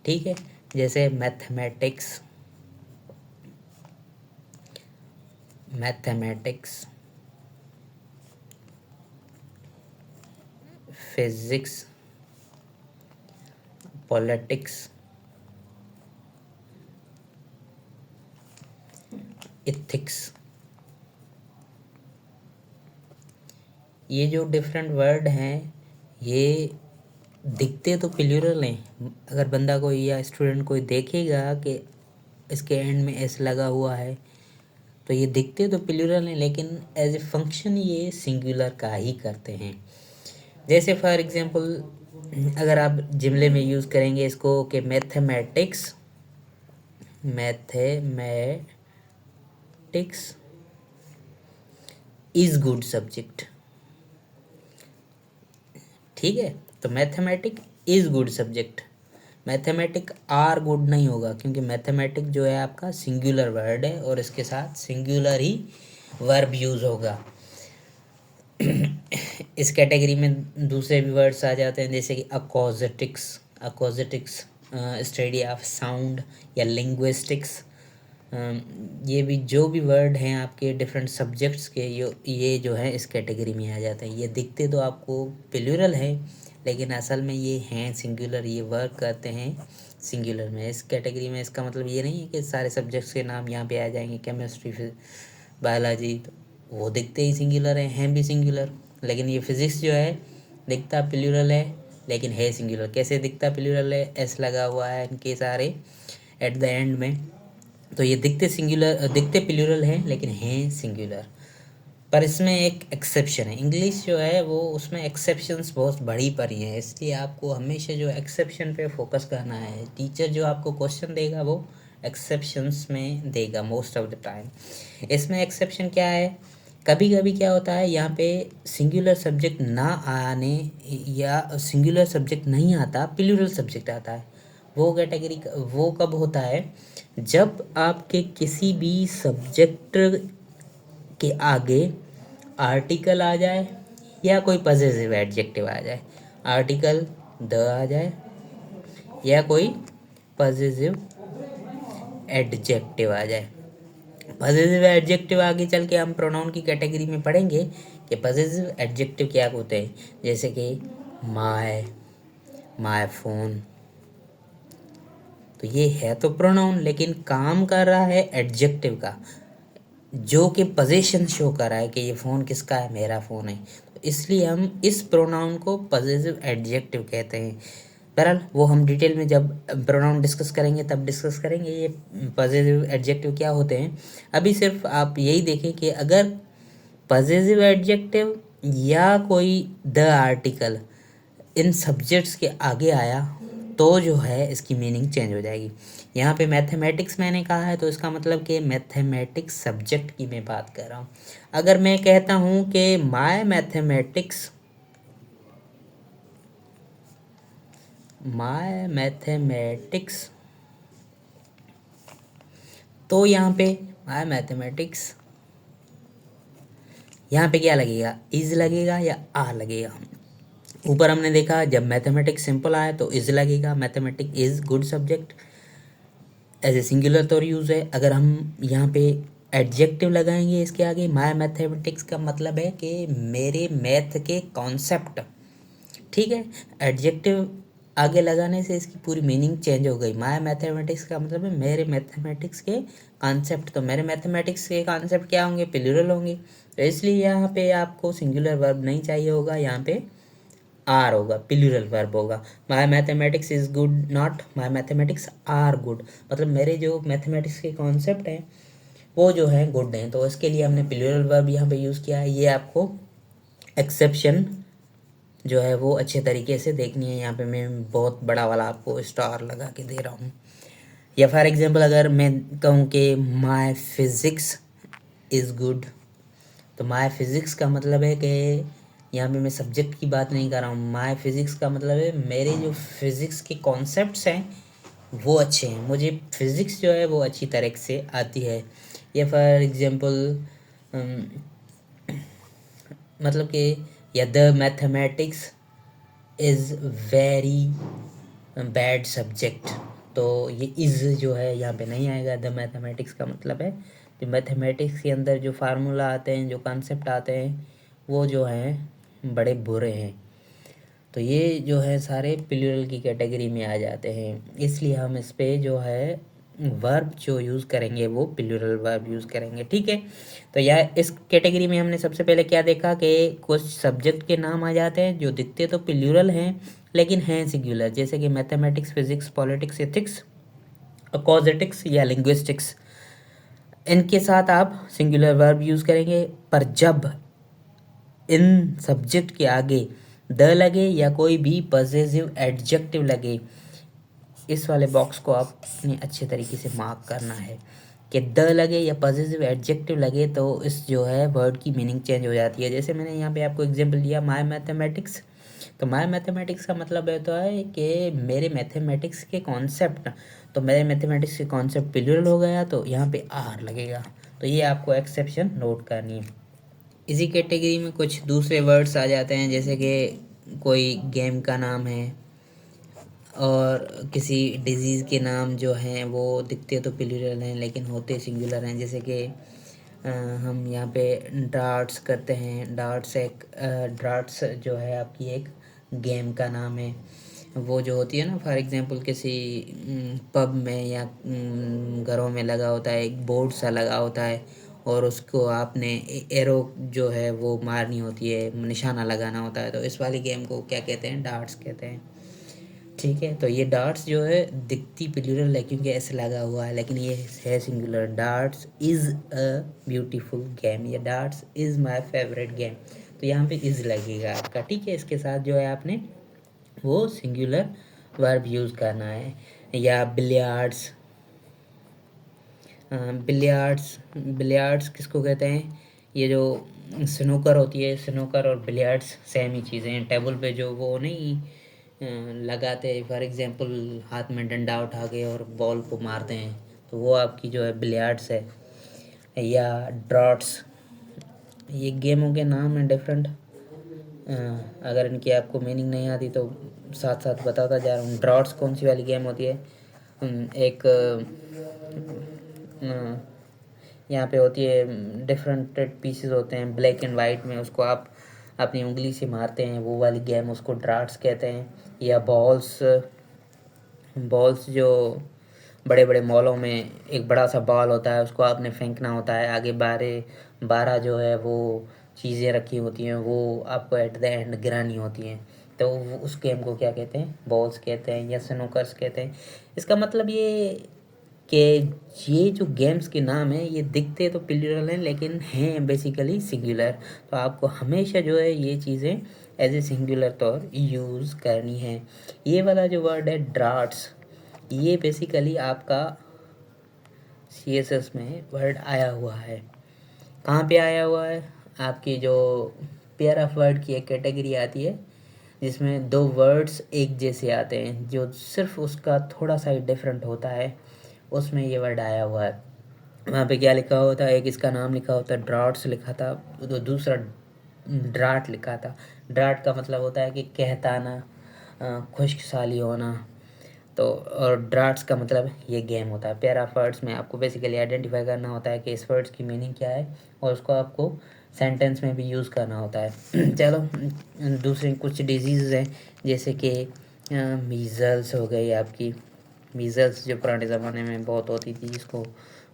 ठीक है, जैसे मैथमेटिक्स, फिजिक्स, पॉलिटिक्स, इथिक्स। ये जो डिफरेंट वर्ड हैं ये दिखते तो प्लूरल हैं। अगर बंदा कोई या स्टूडेंट कोई देखेगा कि इसके एंड में एस लगा हुआ है तो ये दिखते तो प्लूरल हैं लेकिन एज ए फंक्शन ये सिंगुलर का ही करते हैं। जैसे फॉर एग्जांपल अगर आप जुमले में यूज़ करेंगे इसको कि मैथमेटिक्स इज़ गुड सब्जेक्ट। ठीक है, तो mathematic is good subject, mathematic are good नहीं होगा क्योंकि मैथमेटिक जो है आपका सिंगुलर वर्ड है और इसके साथ सिंगुलर ही वर्ब यूज़ होगा। इस कैटेगरी में दूसरे भी वर्ड्स आ जाते हैं जैसे कि अकोजेटिक्स स्टडी ऑफ साउंड या लिंग्विस्टिक्स। ये भी जो भी वर्ड हैं आपके डिफरेंट सब्जेक्ट्स के ये जो है इस कैटेगरी में आ जाते हैं। ये दिखते तो आपको प्लूरल है लेकिन असल में ये हैं सिंगुलर, ये वर्क करते हैं सिंगुलर में। इस कैटेगरी में इसका मतलब ये नहीं है कि सारे सब्जेक्ट्स के नाम यहाँ पे आ जाएंगे, केमिस्ट्री, बायोलॉजी, तो वो दिखते ही सिंगुलर हैं भी सिंगुलर। लेकिन ये फिज़िक्स जो है दिखता प्लूरल है लेकिन है सिंगुलर। कैसे दिखता प्लूरल है, एस लगा हुआ है इनके सारे एट द एंड में, तो ये दिखते प्लूरल हैं लेकिन हैं सिंगुलर। पर इसमें एक एक्सेप्शन है, इंग्लिश जो है वो उसमें एक्सेप्शंस बहुत बड़ी पड़ी हैं, इसलिए आपको हमेशा जो एक्सेप्शन पे फोकस करना है। टीचर जो आपको क्वेश्चन देगा वो एक्सेप्शंस में देगा मोस्ट ऑफ द टाइम। इसमें एक्सेप्शन क्या है, कभी कभी क्या होता है यहाँ पे सिंगुलर सब्जेक्ट ना आने या सिंगुलर सब्जेक्ट नहीं आता, प्लूरल सब्जेक्ट आता है। वो कैटेगरी वो कब होता है, जब आपके किसी भी सब्जेक्ट के आगे आर्टिकल आ जाए या कोई पॉजिटिव एडजेक्टिव आ जाए, आर्टिकल द आ जाए या कोई पॉजिटिव एडजेक्टिव आ जाए। पॉजिटिव एडजेक्टिव आगे चल के हम प्रोनाउन की कैटेगरी में पढ़ेंगे कि पॉजिटिव एडजेक्टिव क्या होते हैं, जैसे कि माय फोन। तो ये है तो प्रोनाउन लेकिन काम कर रहा है एडजेक्टिव का, जो कि पोजीशन शो कर रहा है कि ये फ़ोन किसका है, मेरा फ़ोन है। तो इसलिए हम इस प्रोनाउन को पॉजिटिव एडजेक्टिव कहते हैं। बहरहाल वो हम डिटेल में जब प्रोनाउन डिस्कस करेंगे तब डिस्कस करेंगे ये पॉजिटिव एडजेक्टिव क्या होते हैं। अभी सिर्फ आप यही देखें कि अगर पॉजिटिव एडजेक्टिव या कोई द आर्टिकल इन सब्जेक्ट्स के आगे आया तो जो है इसकी मीनिंग चेंज हो जाएगी। यहाँ पे मैथमेटिक्स मैंने कहा है तो इसका मतलब कि मैथमेटिक्स सब्जेक्ट की मैं बात कर रहा हूँ। अगर मैं कहता हूँ कि माय मैथमेटिक्स, तो यहाँ पे माय मैथमेटिक्स, यहाँ पे क्या लगेगा, इज लगेगा या आर लगेगा। ऊपर हमने देखा जब मैथमेटिक्स सिंपल आया तो इज लगेगा, mathematics is good subject as a singular तो यूज़ है। अगर हम यहाँ पे एडजेक्टिव लगाएंगे इसके आगे, माय मैथमेटिक्स का मतलब है कि मेरे मैथ के कॉन्सेप्ट, ठीक है। एडजेक्टिव आगे लगाने से इसकी पूरी मीनिंग चेंज हो गई। माय मैथमेटिक्स का मतलब है मेरे मैथमेटिक्स के कॉन्सेप्ट, तो मेरे मैथमेटिक्स के कॉन्सेप्ट क्या होंगे, प्लूरल होंगे। तो इसलिए यहाँ पे आपको सिंगुलर वर्ब नहीं चाहिए होगा, यहाँ पे आर होगा, प्लूरल वर्ब होगा। My mathematics is good not my mathematics are good, मतलब मेरे जो मैथमेटिक्स के कॉन्सेप्ट हैं वो जो है गुड हैं, तो इसके लिए हमने प्लूरल वर्ब यहाँ पे यूज़ किया है। ये आपको एक्सेप्शन जो है वो अच्छे तरीके से देखनी है। यहाँ पे मैं बहुत बड़ा वाला आपको स्टार लगा के दे रहा हूँ। या फॉर एग्जांपल अगर मैं कहूँ कि माय फिज़िक्स इज़ गुड, तो माय फिज़िक्स का मतलब है कि यहाँ पे मैं सब्जेक्ट की बात नहीं कर रहा हूँ। माय फिज़िक्स का मतलब है मेरे जो फिज़िक्स के कॉन्सेप्ट्स हैं वो अच्छे हैं, मुझे फिज़िक्स जो है वो अच्छी तरह से आती है। या फॉर एग्जांपल मतलब कि या the mathematics is very bad subject, तो ये इज़ जो है यहाँ पे नहीं आएगा। द मैथमेटिक्स का मतलब है जो मैथमेटिक्स के अंदर जो फार्मूला आते हैं, जो कॉन्सेप्ट आते हैं वो जो हैं बड़े बुरे हैं। तो ये जो है सारे प्लूरल की कैटेगरी में आ जाते हैं, इसलिए हम इस पे जो है वर्ब जो यूज़ करेंगे वो प्लूरल वर्ब यूज़ करेंगे, ठीक है। तो यह इस कैटेगरी में हमने सबसे पहले क्या देखा कि कुछ सब्जेक्ट के नाम आ जाते हैं जो दिखते तो प्लूरल हैं लेकिन हैं सिंगुलर, जैसे कि मैथमेटिक्स, फिजिक्स, पॉलिटिक्स, एथिक्स, अकोजेटिक्स या लिंग्विस्टिक्स। इनके साथ आप सिंगुलर वर्ब यूज़ करेंगे, पर जब इन सब्जेक्ट के आगे द लगे या कोई भी पॉसेसिव एडजेक्टिव लगे, इस वाले बॉक्स को आपने अच्छे तरीके से मार्क करना है कि द लगे या पॉसेसिव एडजेक्टिव लगे तो इस जो है वर्ड की मीनिंग चेंज हो जाती है। जैसे मैंने यहाँ पे आपको एग्जांपल दिया माय मैथमेटिक्स, तो माय मैथमेटिक्स का मतलब होता है कि मेरे मैथमेटिक्स के कॉन्सेप्ट, तो मेरे मैथमेटिक्स के कॉन्सेप्ट प्लूरल हो गया तो यहाँ पे आर लगेगा। तो ये आपको एक्सेप्शन नोट करनी है। इसी कैटेगरी में कुछ दूसरे वर्ड्स आ जाते हैं, जैसे कि कोई गेम का नाम है और किसी डिजीज़ के नाम जो हैं वो दिखते तो प्लूरल हैं लेकिन होते सिंगुलर हैं। जैसे कि हम यहाँ पे डार्ट्स करते हैं, डार्ट्स जो है आपकी एक गेम का नाम है। वो जो होती है ना, फॉर एग्जांपल किसी पब में या घरों में लगा होता है, एक बोर्ड सा लगा होता है और उसको आपने एरो जो है वो मारनी होती है, निशाना लगाना होता है, तो इस वाली गेम को क्या कहते हैं, डार्ट्स कहते हैं, ठीक है। तो ये डार्ट्स जो है दिखती प्लूरल है क्योंकि ऐसे लगा हुआ है, लेकिन ये है singular. Darts is a beautiful game, या darts is my favourite game, तो यहाँ पे इज़ लगेगा आपका, ठीक है। इसके साथ जो है आपने वो सिंगुलर वर्ब यूज़ करना है। या बिलियार्ड्स, बिलियार्ड्स किसको कहते हैं, ये जो स्नूकर होती है, स्नूकर और बिलियार्ड्स सेम ही चीज़ें हैं। टेबल पे जो वो नहीं लगाते, फॉर एग्जांपल हाथ में डंडा उठा के और बॉल को मारते हैं, तो वो आपकी जो है बिलियार्ड्स है। या ड्रॉट्स, ये गेमों के नाम हैं डिफरेंट, अगर इनकी आपको मीनिंग नहीं आती तो साथ साथ बताता जा रहा हूँ। ड्रॉट्स कौन सी वाली गेम होती है, एक यहाँ पे होती है, डिफरेंट पीसेस होते हैं ब्लैक एंड वाइट में, उसको आप अपनी उंगली से मारते हैं, वो वाली गेम उसको ड्राफ्ट्स कहते हैं। या बॉल्स जो बड़े बड़े मॉलों में एक बड़ा सा बॉल होता है, उसको आपने फेंकना होता है, आगे 12 जो है वो चीज़ें रखी होती हैं, वो आपको एट द एंड गिरानी होती हैं, तो उस गेम को क्या कहते हैं, बॉल्स कहते हैं या स्नूकर्स कहते हैं। इसका मतलब ये कि ये जो गेम्स के नाम हैं ये दिखते तो प्लूरल हैं लेकिन हैं बेसिकली सिंगुलर। तो आपको हमेशा जो है ये चीज़ें एज ए सिंगुलर तौर यूज़ करनी है। ये वाला जो वर्ड है ड्राट्स, ये बेसिकली आपका CSS में वर्ड आया हुआ है। कहाँ पे आया हुआ है? आपकी जो पेयर ऑफ वर्ड की एक कैटेगरी आती है जिसमें दो वर्ड्स एक जैसे आते हैं, जो सिर्फ उसका थोड़ा सा ही डिफरेंट होता है, उसमें ये वर्ड आया हुआ है। वहाँ पे क्या लिखा होता है? एक इसका नाम लिखा होता है ड्राट्स लिखा था, तो दूसरा ड्राट लिखा था। ड्राट का मतलब होता है कि कहताना, खुश्कसाली होना। तो और ड्राट्स का मतलब ये गेम होता है। पेयर ऑफ वर्ड्स में आपको बेसिकली आइडेंटिफाई करना होता है कि इस वर्ड्स की मीनिंग क्या है और उसको आपको सेंटेंस में भी यूज़ करना होता है। चलो, दूसरे कुछ डिजीज़ हैं जैसे कि मीज़ल्स हो गई आपकी। मीज़ल्स जो पुराने ज़माने में बहुत होती थी, जिसको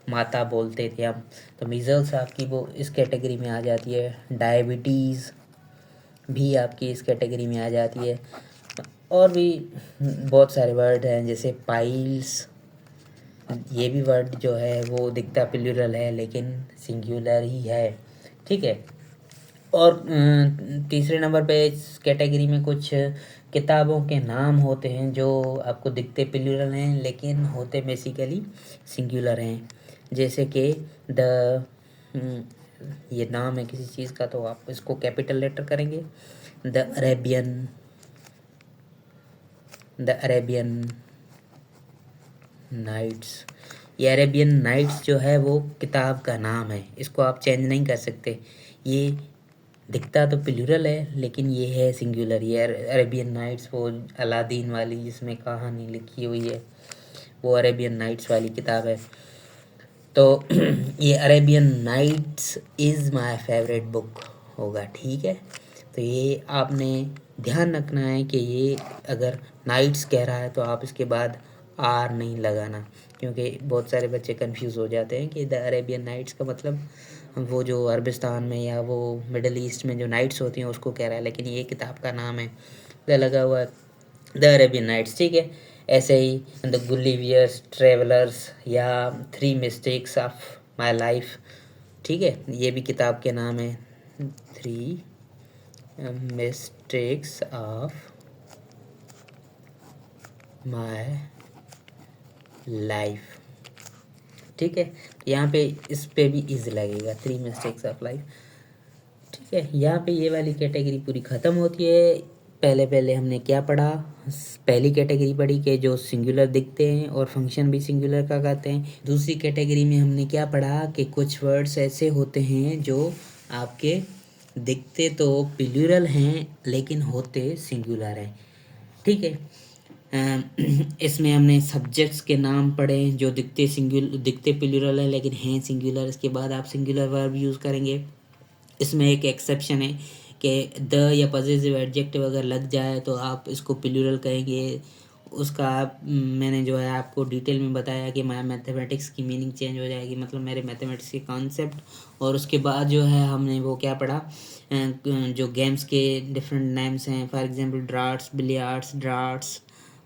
माता बोलते थे हम, तो मीज़ल्स आपकी वो इस कैटेगरी में आ जाती है। डायबिटीज़ भी आपकी इस कैटेगरी में आ जाती है। और भी बहुत सारे वर्ड हैं जैसे पाइल्स, ये भी वर्ड जो है वो दिखता प्लूरल है लेकिन सिंगुलर ही है, ठीक है। और तीसरे नंबर पे इस कैटेगरी में कुछ किताबों के नाम होते हैं जो आपको दिखते प्लूरल हैं लेकिन होते बेसिकली सिंगुलर हैं। जैसे कि द ये नाम है किसी चीज़ का, तो आप इसको कैपिटल लेटर करेंगे, द अरेबियन नाइट्स। ये अरेबियन नाइट्स जो है वो किताब का नाम है, इसको आप चेंज नहीं कर सकते। ये दिखता तो प्लूरल है लेकिन ये है सिंगुलर। ये अरेबियन नाइट्स, वो अलादीन वाली जिसमें कहानी लिखी हुई है, वो अरेबियन नाइट्स वाली किताब है। तो ये Arabian Nights is my favourite book होगा, ठीक है। तो ये आपने ध्यान रखना है कि ये अगर नाइट्स कह रहा है तो आप इसके बाद आर नहीं लगाना, क्योंकि बहुत सारे बच्चे कंफ्यूज हो जाते हैं कि द अरेबियन नाइट्स का मतलब वो जो अरबिस्तान में या वो मिडल ईस्ट में जो नाइट्स होती हैं उसको कह रहा है, लेकिन ये किताब का नाम है, द लगा हुआ है द अरेबियन नाइट्स, ठीक है। ऐसे ही द गुलिवियर्स ट्रेवलर्स या 3 मिस्टेक्स ऑफ माई लाइफ, ठीक है, ये भी किताब के नाम है। 3 मिस्टेक्स ऑफ माई लाइफ, ठीक है। यहाँ पे इस पे भी इज लगेगा 3 मिस्टेक्स ऑफ लाइफ, ठीक है। यहाँ पे ये वाली कैटेगरी पूरी ख़त्म होती है। पहले हमने क्या पढ़ा? पहली कैटेगरी पढ़ी कि जो सिंगुलर दिखते हैं और फंक्शन भी सिंगुलर का करते हैं। दूसरी कैटेगरी में हमने क्या पढ़ा कि कुछ वर्ड्स ऐसे होते हैं जो आपके दिखते तो प्लूरल हैं लेकिन होते सिंगुलर हैं, ठीक है। इसमें हमने सब्जेक्ट्स के नाम पढ़े जो दिखते प्लूरल है लेकिन हैं सिंगुलर। इसके बाद आप सिंगुलर वर्ब यूज़ करेंगे। इसमें एक एक्सेप्शन है कि द या पॉजिटिव एडजेक्टिव अगर लग जाए तो आप इसको प्लूरल कहेंगे। उसका मैंने जो है आपको डिटेल में बताया कि मैथमेटिक्स की मीनिंग चेंज हो जाएगी, मतलब मेरे मैथमेटिक्स के कॉन्सेप्ट। और उसके बाद जो है हमने वो क्या पढ़ा, जो गेम्स के डिफरेंट नेम्स हैं, for example droughts, billiards, droughts,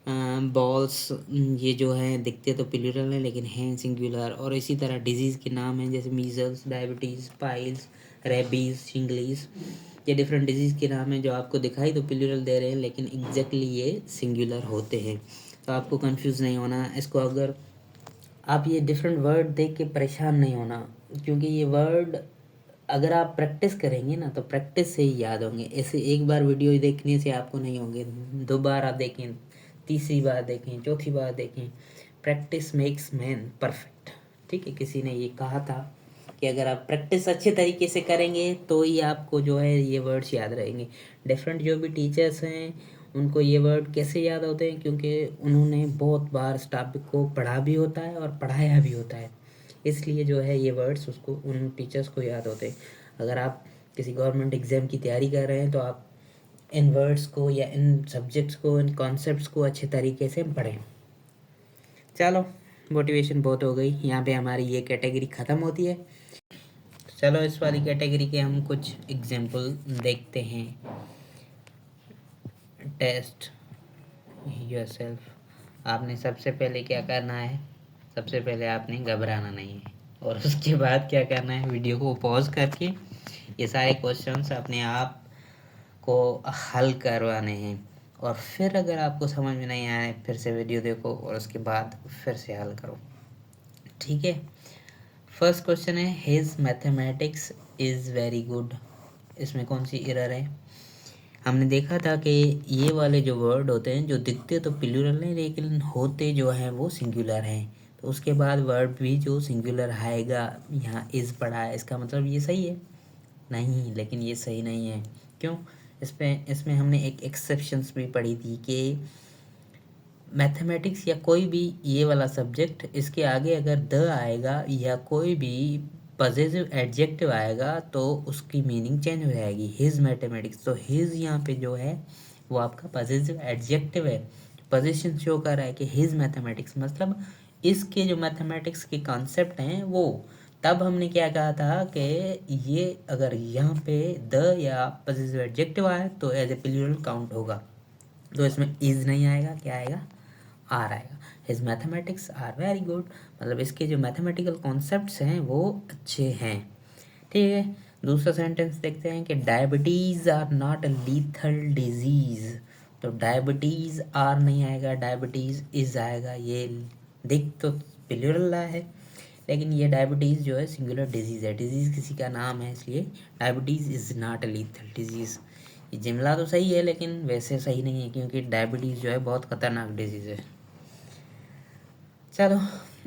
balls, ये जो हैं दिखते तो प्लूरल हैं लेकिन हैं सिंगुलर। और इसी तरह डिजीज़ के नाम हैं जैसे मीज़ल्स, डायबिटीज़, पाइल्स, रेबीज़, शिंगलीज़, ये डिफरेंट डिजीज़ के नाम हैं जो आपको दिखाई तो प्लूरल दे रहे हैं लेकिन एग्जैक्टली ये सिंगुलर होते हैं। तो आपको कंफ्यूज नहीं होना। इसको अगर आप ये डिफरेंट वर्ड देख के परेशान नहीं होना, क्योंकि ये वर्ड अगर आप प्रैक्टिस करेंगे ना तो प्रैक्टिस से ही याद होंगे। ऐसे एक बार वीडियो देखने से आपको नहीं होंगे, 2 बार आप देखें, तीसरी बार देखें, चौथी बार देखें। प्रैक्टिस मेक्स मैन परफेक्ट, ठीक है। किसी ने ये कहा था कि अगर आप प्रैक्टिस अच्छे तरीके से करेंगे तो ही आपको जो है ये वर्ड्स याद रहेंगे। डिफरेंट जो भी टीचर्स हैं उनको ये वर्ड कैसे याद होते हैं, क्योंकि उन्होंने बहुत बार इस टॉपिक को पढ़ा भी होता है और पढ़ाया भी होता है, इसलिए जो है ये वर्ड्स उसको उन टीचर्स को याद होते हैं। अगर आप किसी गवर्नमेंट एग्ज़ाम की तैयारी कर रहे हैं तो आप इन वर्ड्स को या इन सब्जेक्ट्स को, इन कॉन्सेप्ट्स को अच्छे तरीके से पढ़ें। चलो, मोटिवेशन बहुत हो गई। यहाँ पे हमारी ये कैटेगरी ख़त्म होती है। चलो, इस वाली कैटेगरी के हम कुछ एग्जाम्पल देखते हैं। Test yourself. आपने सबसे पहले क्या करना है, सबसे पहले आपने घबराना नहीं है, और उसके बाद क्या करना है, वीडियो को पॉज करके ये सारे क्वेश्चंस अपने आप को हल करवाने हैं। और फिर अगर आपको समझ में नहीं आए, फिर से वीडियो देखो और उसके बाद फिर से हल करो, ठीक है। फर्स्ट क्वेश्चन है, his mathematics is very good. इसमें कौन सी एरर है? हमने देखा था कि ये वाले जो वर्ड होते हैं, जो दिखते तो प्लूरल हैं लेकिन होते जो हैं वो सिंगुलर हैं, तो उसके बाद वर्ड भी जो सिंगुलर आएगा, यहाँ इज़ पढ़ा है, इसका मतलब ये सही है? नहीं, लेकिन ये सही नहीं है। क्यों? इसमें हमने एक एक्सेप्शंस भी पढ़ी थी कि मैथमेटिक्स या कोई भी ये वाला सब्जेक्ट, इसके आगे अगर द आएगा या कोई भी पॉजेसिव एडजेक्टिव आएगा तो उसकी मीनिंग चेंज हो जाएगी। हिज मैथमेटिक्स, तो हिज यहाँ पे जो है वो आपका पॉजेसिव एडजेक्टिव है, पोजीशन शो कर रहा है कि हिज मैथमेटिक्स, मतलब इसके जो मैथमेटिक्स के कॉन्सेप्ट हैं वो। तब हमने क्या कहा था कि ये अगर यहाँ पे द या पॉजेसिव एडजेक्टिव आए तो एज ए प्लूरल काउंट होगा, तो इसमें इज नहीं आएगा, क्या आएगा? आर आएगा। His mathematics are very good, मतलब इसके जो मैथमेटिकल कॉन्सेप्ट्स हैं वो अच्छे हैं, ठीक है। दूसरा सेंटेंस देखते हैं कि diabetes are not a lethal disease, तो डायबिटीज़ आर नहीं आएगा, डायबिटीज़ इज आएगा। ये दिख तो प्लूरल है, लेकिन ये डायबिटीज़ जो है सिंगुलर डिजीज़ है, डिजीज़ किसी का नाम है, इसलिए diabetes is not a lethal disease. ये जुमला तो सही है लेकिन वैसे सही नहीं है, क्योंकि डायबिटीज़ जो है बहुत ख़तरनाक डिजीज़ है। चलो,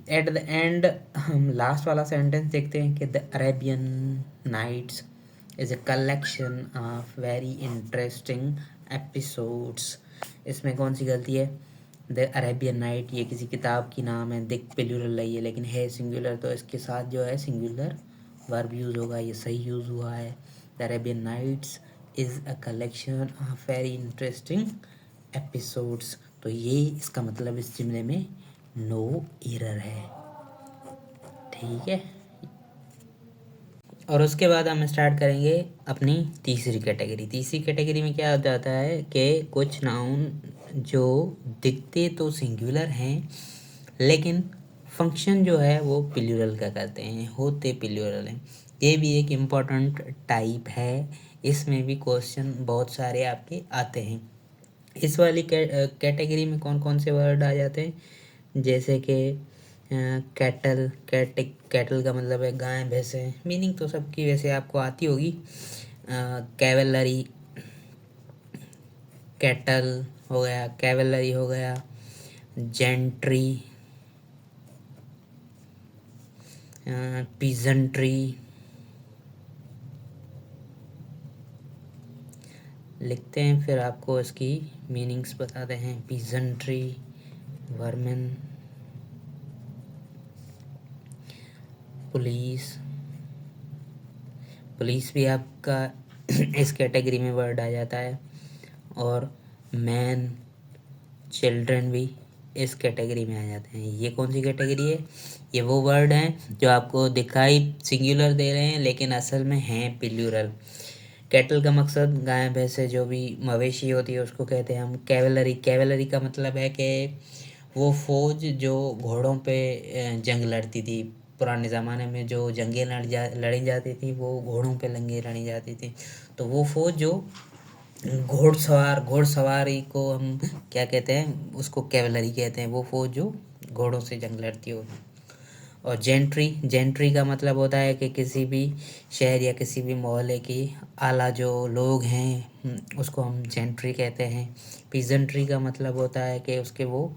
एट द एंड हम लास्ट वाला सेंटेंस देखते हैं कि the Arabian Nights is a collection of very interesting episodes. इसमें कौन सी गलती है? द अरेबियन नाइट ये किसी किताब की नाम है, दिख प्लूरल है ये, लेकिन है सिंगुलर, तो इसके साथ जो है सिंगुलर वर्ब यूज़ होगा, ये सही यूज़ हुआ है। The Arabian Nights is a collection of very interesting episodes, तो ये इसका मतलब इस जुमले में नो एरर है, ठीक है। और उसके बाद हम स्टार्ट करेंगे अपनी तीसरी कैटेगरी। तीसरी कैटेगरी में क्या हो जाता है कि कुछ नाउन जो दिखते तो सिंगुलर हैं लेकिन फंक्शन जो है वो प्लूरल का करते हैं, होते प्लूरल हैं। ये भी एक इम्पॉर्टेंट टाइप है, इसमें भी क्वेश्चन बहुत सारे आपके आते हैं। इस वाली कैटेगरी में कौन कौन से वर्ड आ जाते हैं, जैसे कि कैटल, कैटल का मतलब है गाय भैंसे, मीनिंग तो सबकी वैसे आपको आती होगी। कैवलरी, कैटल हो गया, कैवलरी हो गया, जेंट्री, पीजेंट्री, लिखते हैं फिर आपको इसकी मीनिंग्स बताते हैं। पीजेंट्री, वर्मेन, पुलिस, पुलिस भी आपका इस कैटेगरी में वर्ड आ जाता है, और मैन, चिल्ड्रन भी इस कैटेगरी में आ जाते हैं। ये कौन सी कैटेगरी है? ये वो वर्ड हैं जो आपको दिखाई सिंगुलर दे रहे हैं लेकिन असल में हैं प्लूरल। कैटल का मकसद गाय भैंसे जो भी मवेशी होती है उसको कहते हैं हम। कैवलरी, कैवलरी का मतलब है कि वो फौज जो घोड़ों पे जंग लड़ती थी पुराने ज़माने में, जो जंगें लड़ी जाती थी वो घोड़ों पे लंगे लड़ी जाती थी, तो वो फौज जो घोड़सवारी को हम क्या कहते हैं, उसको कैवलरी कहते हैं, वो फौज जो घोड़ों से जंग लड़ती हो। और जेंट्री, जेंट्री का मतलब होता है कि किसी भी शहर या किसी भी मोहल्ले की आला जो लोग हैं उसको हम जेंट्री कहते हैं। पीजेंट्री का मतलब होता है कि उसके वो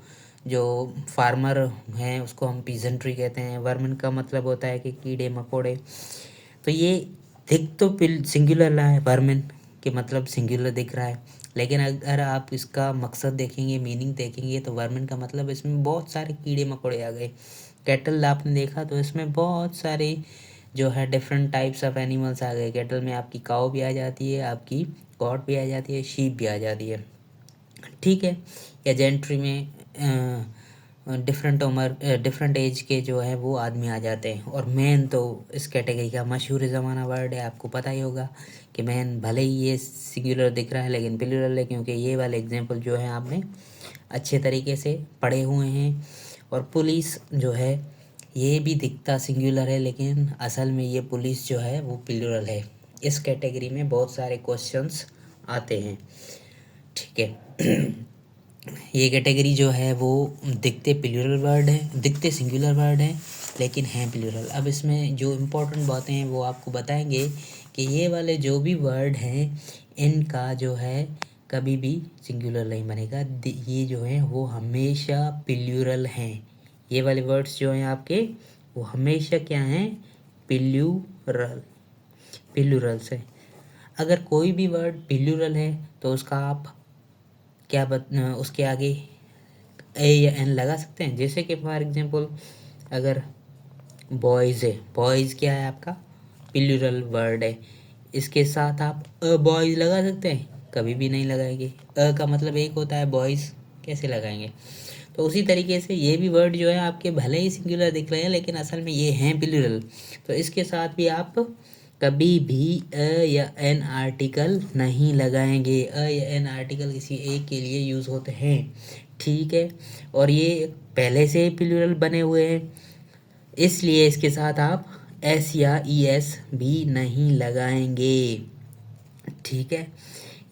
जो फार्मर हैं उसको हम पीजेंट्री कहते हैं। वर्मन का मतलब होता है कि कीड़े मकोड़े। तो ये दिख तो सिंगुलर रहा है, वर्मन के मतलब सिंगुलर दिख रहा है, लेकिन अगर आप इसका मकसद देखेंगे, मीनिंग देखेंगे, तो वर्मन का मतलब इसमें बहुत सारे कीड़े मकोड़े आ गए। कैटल आपने देखा तो इसमें बहुत सारे जो है डिफरेंट टाइप्स ऑफ एनिमल्स आ गए। कैटल में आपकी काऊ भी आ जाती है, आपकी गॉट भी आ जाती है, शीप भी आ जाती है, ठीक है। या जेंट्री में डिफरेंट उम्र डिफरेंट एज के जो है वो आदमी आ जाते हैं। और मैन तो इस कैटेगरी का मशहूर ज़माना वर्ड है, आपको पता ही होगा कि मैन भले ही ये सिंगुलर दिख रहा है लेकिन प्लूरल है, क्योंकि ये वाले एग्जांपल जो है आपने अच्छे तरीके से पढ़े हुए हैं। और पुलिस जो है ये भी दिखता सिंगुलर है, लेकिन असल में ये पुलिस जो है वो प्लूरल है। इस कैटेगरी में बहुत सारे क्वेश्चंस आते हैं, ठीक है। ये कैटेगरी जो है वो दिखते प्लूरल वर्ड है, दिखते सिंगुलर वर्ड है, लेकिन हैं प्लूरल। अब इसमें जो इम्पोर्टेंट बातें हैं वो आपको बताएंगे कि ये वाले जो भी वर्ड हैं इनका जो है कभी भी सिंगुलर नहीं बनेगा, ये जो है वो हमेशा प्लूरल हैं। ये वाले वर्ड्स जो हैं आपके वो हमेशा क्या हैं, प्लूरल, प्लूरल से। अगर कोई भी वर्ड प्लूरल है तो उसका आप क्या उसके आगे ए या एन लगा सकते हैं। जैसे कि फॉर एग्जांपल अगर बॉयज़ है, बॉयज़ क्या है आपका प्लूरल वर्ड है, इसके साथ आप अ बॉयज़ लगा सकते हैं, कभी भी नहीं लगाएंगे। अ का मतलब एक होता है, बॉयज़ कैसे लगाएंगे। तो उसी तरीके से ये भी वर्ड जो है आपके भले ही सिंगुलर दिख रहे हैं लेकिन असल में ये हैं प्लूरल, तो इसके साथ भी आप कभी भी अ या एन आर्टिकल नहीं लगाएंगे। अ या एन आर्टिकल किसी एक के लिए यूज़ होते हैं, ठीक है। और ये पहले से ही प्लूरल बने हुए हैं, इसलिए इसके साथ आप एस या ई एस भी नहीं लगाएंगे, ठीक है।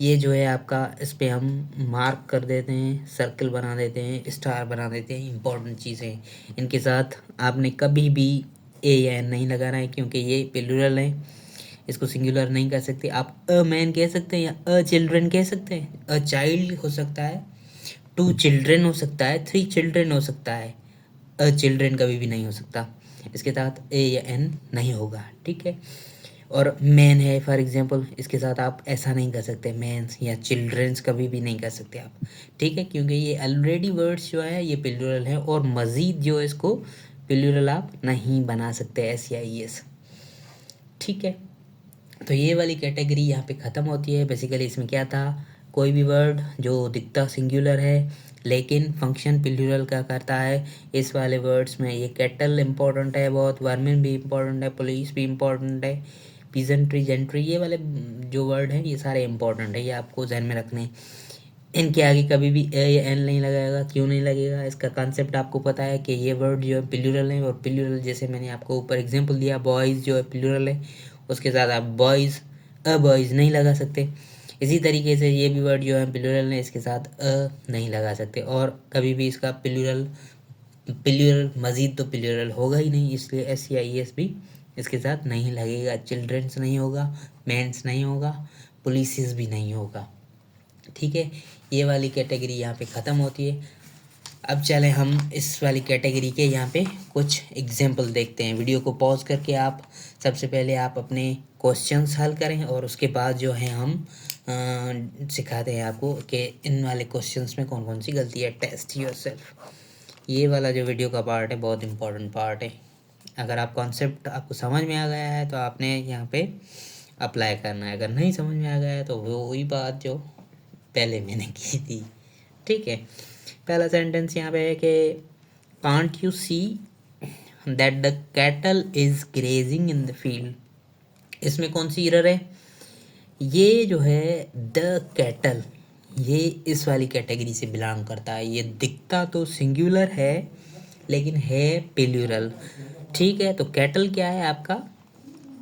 ये जो है आपका, इस पे हम मार्क कर देते हैं, सर्कल बना देते हैं, स्टार बना देते हैं। इंपॉर्टेंट चीज़ें, इनके साथ आपने कभी भी ए या एन नहीं लगाना है क्योंकि ये प्लूरल है, इसको सिंगुलर नहीं कर सकते। आप अ मैन कह सकते हैं या अ चिल्ड्रन कह सकते हैं। अ चाइल्ड हो सकता है, 2 चिल्ड्रन हो सकता है, 3 चिल्ड्रन हो सकता है, अ चिल्ड्रन कभी भी नहीं हो सकता। इसके साथ ए या एन नहीं होगा, ठीक है। और मैन है फॉर एग्जांपल, इसके साथ आप ऐसा नहीं कर सकते, मैंस या चिल्ड्रंस कभी भी नहीं कर सकते आप, ठीक है, क्योंकि ये ऑलरेडी वर्ड्स जो है ये प्लूरल है और मज़ीद जो है इसको प्लूरल आप नहीं बना सकते, एस या ई एस, ठीक है। तो ये वाली कैटेगरी यहाँ पे ख़त्म होती है। बेसिकली इसमें क्या था, कोई भी वर्ड जो दिखता सिंगुलर है लेकिन फंक्शन प्लूरल का करता है, इस वाले वर्ड्स में ये कैटल इम्पोर्टेंट है बहुत, वर्मिन भी इम्पोर्टेंट है, पुलिस भी इम्पोर्टेंट है, पीजेंट्री, जेंट्री, ये वाले जो वर्ड हैं ये सारे इम्पोर्टेंट है, ये आपको ध्यान में रखने हैं। इनके आगे कभी भी ए या एन नहीं लगाएगा, क्यों नहीं लगेगा, इसका कॉन्सेप्ट आपको पता है कि ये वर्ड जो है प्लूरल है, और प्लूरल जैसे मैंने आपको ऊपर एग्जांपल दिया, बॉयज़ जो है प्लूरल है, उसके साथ आप बॉयज़ अ बॉयज़ नहीं लगा सकते। इसी तरीके से ये भी वर्ड जो है प्लूरल है, इसके साथ अ नहीं लगा सकते, और कभी भी इसका प्लूरल प्लूरल मज़ीद तो प्लूरल होगा ही नहीं, इसलिए एस या ई एस भी इसके साथ नहीं लगेगा। चिल्ड्रंस नहीं होगा, मैंस नहीं होगा, पुलिसेस भी नहीं होगा, ठीक है। ये वाली कैटेगरी यहाँ पे ख़त्म होती है। अब चलें हम इस वाली कैटेगरी के यहाँ पे कुछ एग्जांपल देखते हैं। वीडियो को पॉज करके आप सबसे पहले आप अपने क्वेश्चंस हल करें और उसके बाद जो है हम सिखाते हैं आपको कि इन वाले क्वेश्चंस में कौन कौन सी गलती है। टेस्ट योरसेल्फ, ये वाला जो वीडियो का पार्ट है बहुत इंपॉर्टेंट पार्ट है। अगर आप कॉन्सेप्ट आपको समझ में आ गया है तो आपने यहाँ पे अप्लाई करना है, अगर नहीं समझ में आ गया है तो वही बात जो पहले मैंने की थी, ठीक है। पहला सेंटेंस यहाँ पे है कि can't you see that the cattle is grazing in the field. इसमें कौन सी एरर है, ये जो है द कैटल, ये इस वाली कैटेगरी से बिलोंग करता है। ये दिखता तो सिंगुलर है लेकिन है प्लूरल, ठीक है। तो कैटल क्या है आपका,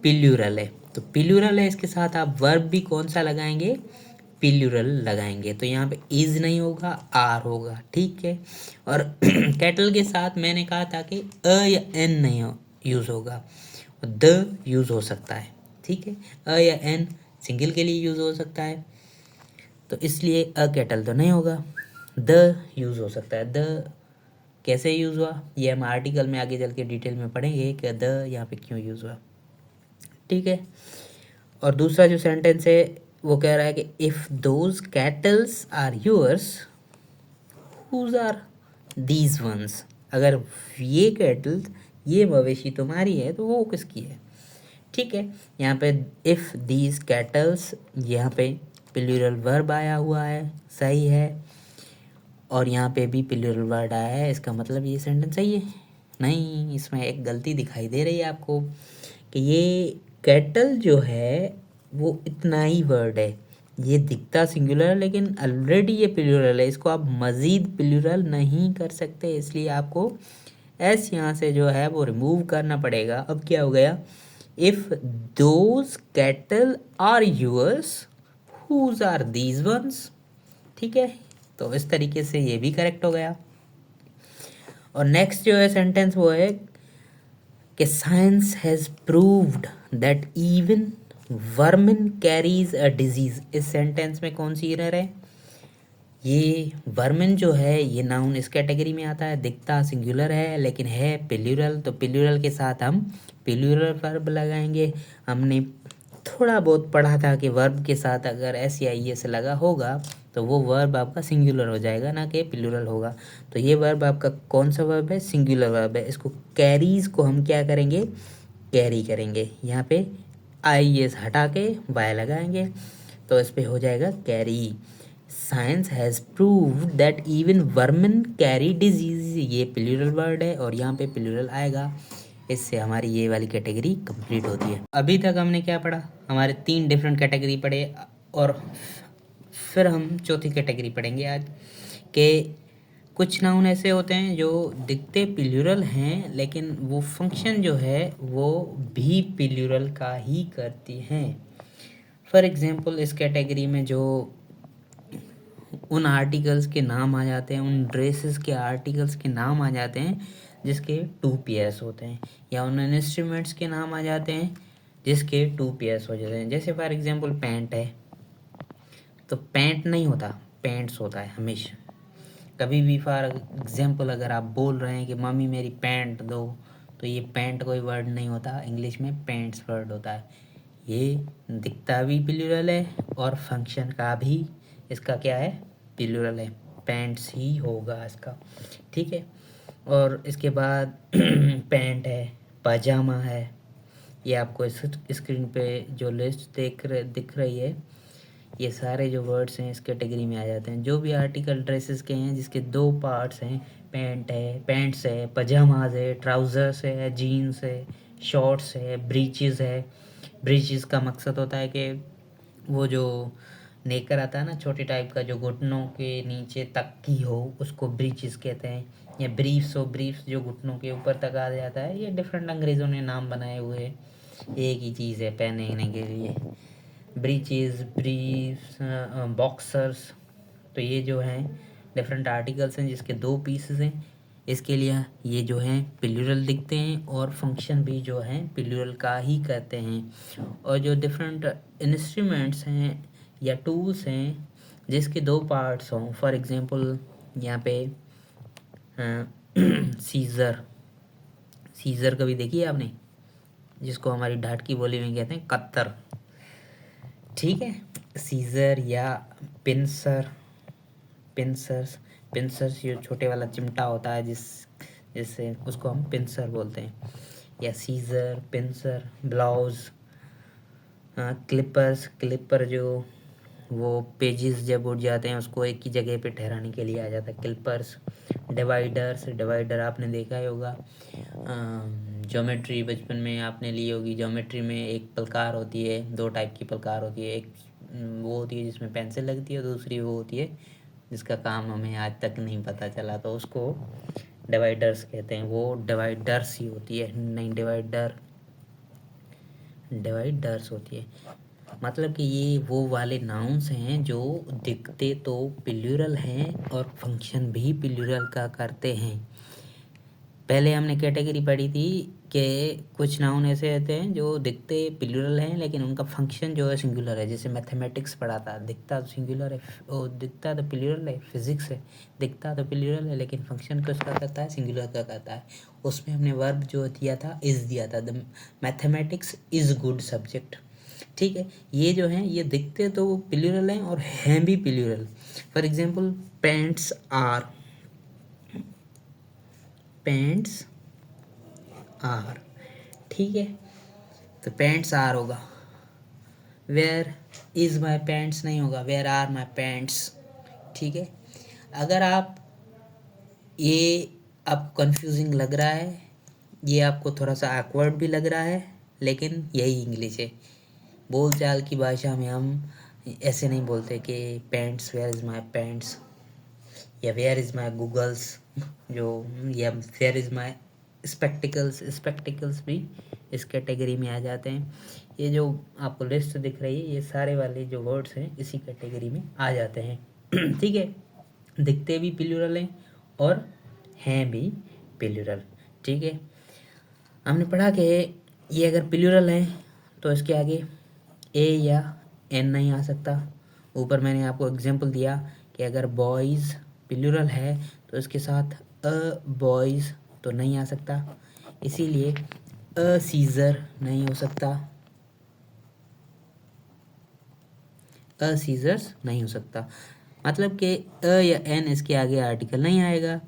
प्लूरल है, तो प्लूरल है, इसके साथ आप वर्ब भी कौन सा लगाएंगे, प्लूरल लगाएंगे। तो यहाँ पे इज नहीं होगा, आर होगा, ठीक है। और कैटल के साथ मैंने कहा था कि अ या एन नहीं यूज़ होगा, द यूज़ हो सकता है, ठीक है। अ या एन सिंगल के लिए यूज़ हो सकता है, तो इसलिए अ कैटल तो नहीं होगा, द यूज़ हो सकता है। द कैसे यूज़ हुआ ये हम आर्टिकल में आगे चल के डिटेल में पढ़ेंगे कि द यहाँ पे क्यों यूज़ हुआ, ठीक है। और दूसरा जो सेंटेंस है वो कह रहा है कि if those cattles are yours whose are these ones. अगर ये कैटल्स, ये मवेशी तुम्हारी है तो वो किसकी है, ठीक है। यहाँ पे इफ़ दीज कैटल्स, यहाँ पे प्लूरल वर्ब आया हुआ है, सही है, और यहाँ पे भी प्लूरल वर्ड आया है, इसका मतलब ये सेंटेंस सही है। नहीं, इसमें एक गलती दिखाई दे रही है आपको, कि ये कैटल जो है वो इतना ही वर्ड है, ये दिखता सिंगुलर है लेकिन ऑलरेडी ये प्लूरल है, इसको आप मज़ीद प्लूरल नहीं कर सकते, इसलिए आपको एस यहाँ से जो है वो रिमूव करना पड़ेगा। अब क्या हो गया, if those cattle are yours whose are these ones. ठीक है, तो इस तरीके से ये भी करेक्ट हो गया। और नेक्स्ट जो है सेंटेंस वो है कि science has proved that even vermin carries a disease. इस सेंटेंस में कौन सी एरर है, ये वर्मिन जो है ये नाउन इस कैटेगरी में आता है, दिखता सिंगुलर है लेकिन है प्लूरल, तो प्लूरल के साथ हम प्लूरल वर्ब लगाएंगे। हमने थोड़ा बहुत पढ़ा था कि वर्ब के साथ अगर एस या ई एस लगा होगा तो वो वर्ब आपका सिंगुलर हो जाएगा, ना कि प्लूरल होगा। तो ये वर्ब आपका कौन सा वर्ब है, सिंगुलर वर्ब है। इसको कैरीज को हम क्या करेंगे, कैरी करेंगे। यहाँ पे आई एस हटा के वाई लगाएंगे तो इस पे हो जाएगा carry. Science has proved that even vermin carry disease, ये प्लूरल वर्ड है और यहाँ पे प्लूरल आएगा। इससे हमारी ये वाली कैटेगरी कंप्लीट होती है। अभी तक हमने क्या पढ़ा, हमारे 3 डिफरेंट कैटेगरी पढ़े और फिर हम चौथी कैटेगरी पढ़ेंगे आज कि कुछ नाउन ऐसे होते हैं जो दिखते प्लूरल हैं लेकिन वो फंक्शन जो है वो भी प्लूरल का ही करती हैं। फॉर एग्जांपल इस कैटेगरी में जो उन आर्टिकल्स के नाम आ जाते हैं, उन ड्रेसेस के आर्टिकल्स के नाम आ जाते हैं जिसके 2 पेयर्स होते हैं, या उन इंस्ट्रूमेंट्स के नाम आ जाते हैं जिसके 2 पेयर्स हो जाते हैं। जैसे फॉर एग्जांपल पैंट है, तो पैंट नहीं होता, पैंट्स होता है हमेशा। कभी भी फॉर एग्जांपल अगर आप बोल रहे हैं कि मम्मी मेरी पैंट दो, तो ये पैंट कोई वर्ड नहीं होता, इंग्लिश में पैंट्स वर्ड होता है। ये दिखता भी प्लूरल है और फंक्शन का भी इसका क्या है, प्लूरल है, पैंट्स ही होगा इसका। ठीक है, और इसके बाद पैंट है, पजामा है, ये आपको इस स्क्रीन पे जो लिस्ट दिख रही है, ये सारे जो वर्ड्स हैं इस कैटेगरी में आ जाते हैं। जो भी आर्टिकल ड्रेसेस के हैं जिसके 2 पार्ट्स हैं, पैंट है, पैंट्स है, पजामाज है, ट्राउज़र्स है, जीन्स है, शॉर्ट्स है, ब्रीचेस है। ब्रीचेस का मकसद होता है कि वो जो नेकर आता है ना छोटे टाइप का, जो घुटनों के नीचे तक की हो, उसको ब्रीचेस कहते हैं। या ब्रीफ्स हो, ब्रीफ्स जो घुटनों के ऊपर तक आ जाता है। ये डिफरेंट अंग्रेज़ों ने नाम बनाए हुए हैं, एक ही चीज़ है पहनने के लिए। ब्रीचेस, ब्रीफ्स, बॉक्सर्स, तो ये जो हैं डिफरेंट आर्टिकल्स हैं जिसके 2 पीसेस हैं। इसके लिए ये जो हैं प्लूरल दिखते हैं और फंक्शन भी जो हैं प्लूरल का ही करते हैं। और जो डिफरेंट इंस्ट्रूमेंट्स हैं या टूल्स हैं जिसके 2 पार्ट्स हों, फॉर एग्जांपल यहाँ पे सीज़र, सीज़र कभी देखी है आपने, जिसको हमारी ढाट की बोली में कहते हैं कत्तर। ठीक है, सीज़र या पिंसर, पिंसर्स ये छोटे वाला चिमटा होता है जिससे उसको हम पिंसर बोलते हैं। या सीज़र, पिंसर, ब्लाउज, क्लिपर जो वो पेजेस जब उठ जाते हैं उसको एक ही जगह पे ठहराने के लिए आ जाता है, क्लिपर्स। डिवाइडर आपने देखा ही होगा। ज्योमेट्री बचपन में आपने ली होगी, ज्योमेट्री में एक पलकार होती है, 2 टाइप की पलकार होती है। एक वो होती है जिसमें पेंसिल लगती है, दूसरी वो होती है जिसका काम हमें आज तक नहीं पता चला, तो उसको डिवाइडर्स कहते हैं। वो डिवाइडर्स ही होती है, नहीं डिवाइडर्स होती है। मतलब कि ये वो वाले नाउन्स हैं जो दिखते तो प्लूरल हैं और फंक्शन भी प्लूरल का करते हैं। पहले हमने कैटेगरी पढ़ी थी कि कुछ नाउन ऐसे रहते हैं जो दिखते प्लूरल हैं लेकिन उनका फंक्शन जो है सिंगुलर है। जैसे मैथमेटिक्स पढ़ा था, दिखता तो सिंगुलर है, वो दिखता तो प्लूरल है। फिजिक्स है, दिखता तो प्लूरल है लेकिन फंक्शन किसका करता है, सिंगुलर का करता है। उसमें हमने वर्ब जो दिया था, इज़ दिया था, the mathematics is good subject. ठीक है, ये जो हैं ये दिखते तो प्लूरल हैं और हैं भी plural. For example pants are, ठीक है, तो पैंट्स आर होगा। वेयर इज़ माई पैंट्स नहीं होगा, वेयर आर माई पैंट्स। ठीक है, अगर आप ये आपको कंफ्यूजिंग लग रहा है, ये आपको थोड़ा सा ऑकवर्ड भी लग रहा है, लेकिन यही इंग्लिश है। बोलचाल की भाषा में हम ऐसे नहीं बोलते कि pants, where is my pants, या वेयर इज़ माई गूगल्स, जो या where is my spectacles. Spectacles भी इस कैटेगरी में आ जाते हैं। ये जो आपको लिस्ट दिख रही है, ये सारे वाले जो वर्ड्स हैं इसी कैटेगरी में आ जाते हैं। ठीक है, दिखते भी प्लूरल हैं और हैं भी प्लूरल। ठीक है, हमने पढ़ा कि ये अगर प्लूरल है तो इसके आगे ए या एन नहीं आ सकता। ऊपर मैंने आपको एग्जांपल दिया कि अगर बॉयज़ प्लूरल है तो इसके साथ अ बॉयज़ तो नहीं आ सकता, इसीलिए अ सीज़र नहीं हो सकता, अ सीज़र्स नहीं हो सकता, मतलब कि अ या एन इसके आगे आर्टिकल नहीं आएगा।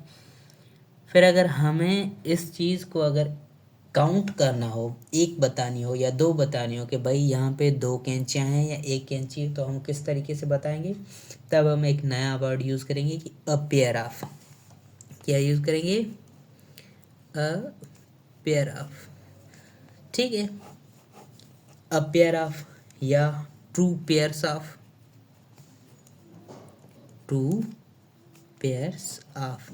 फिर अगर हमें इस चीज़ को अगर काउंट करना हो, एक बतानी हो या दो बतानी हो कि भाई यहाँ पे 2 कैंचियाँ हैं या 1 कैंची है, तो हम किस तरीके से बताएंगे? तब हम एक नया वर्ड यूज़ करेंगे कि अ पेयर ऑफ। क्या यूज़ करेंगे? अ पेयर ऑफ। ठीक है, अ पेयर ऑफ या to pairs of, to pairs of,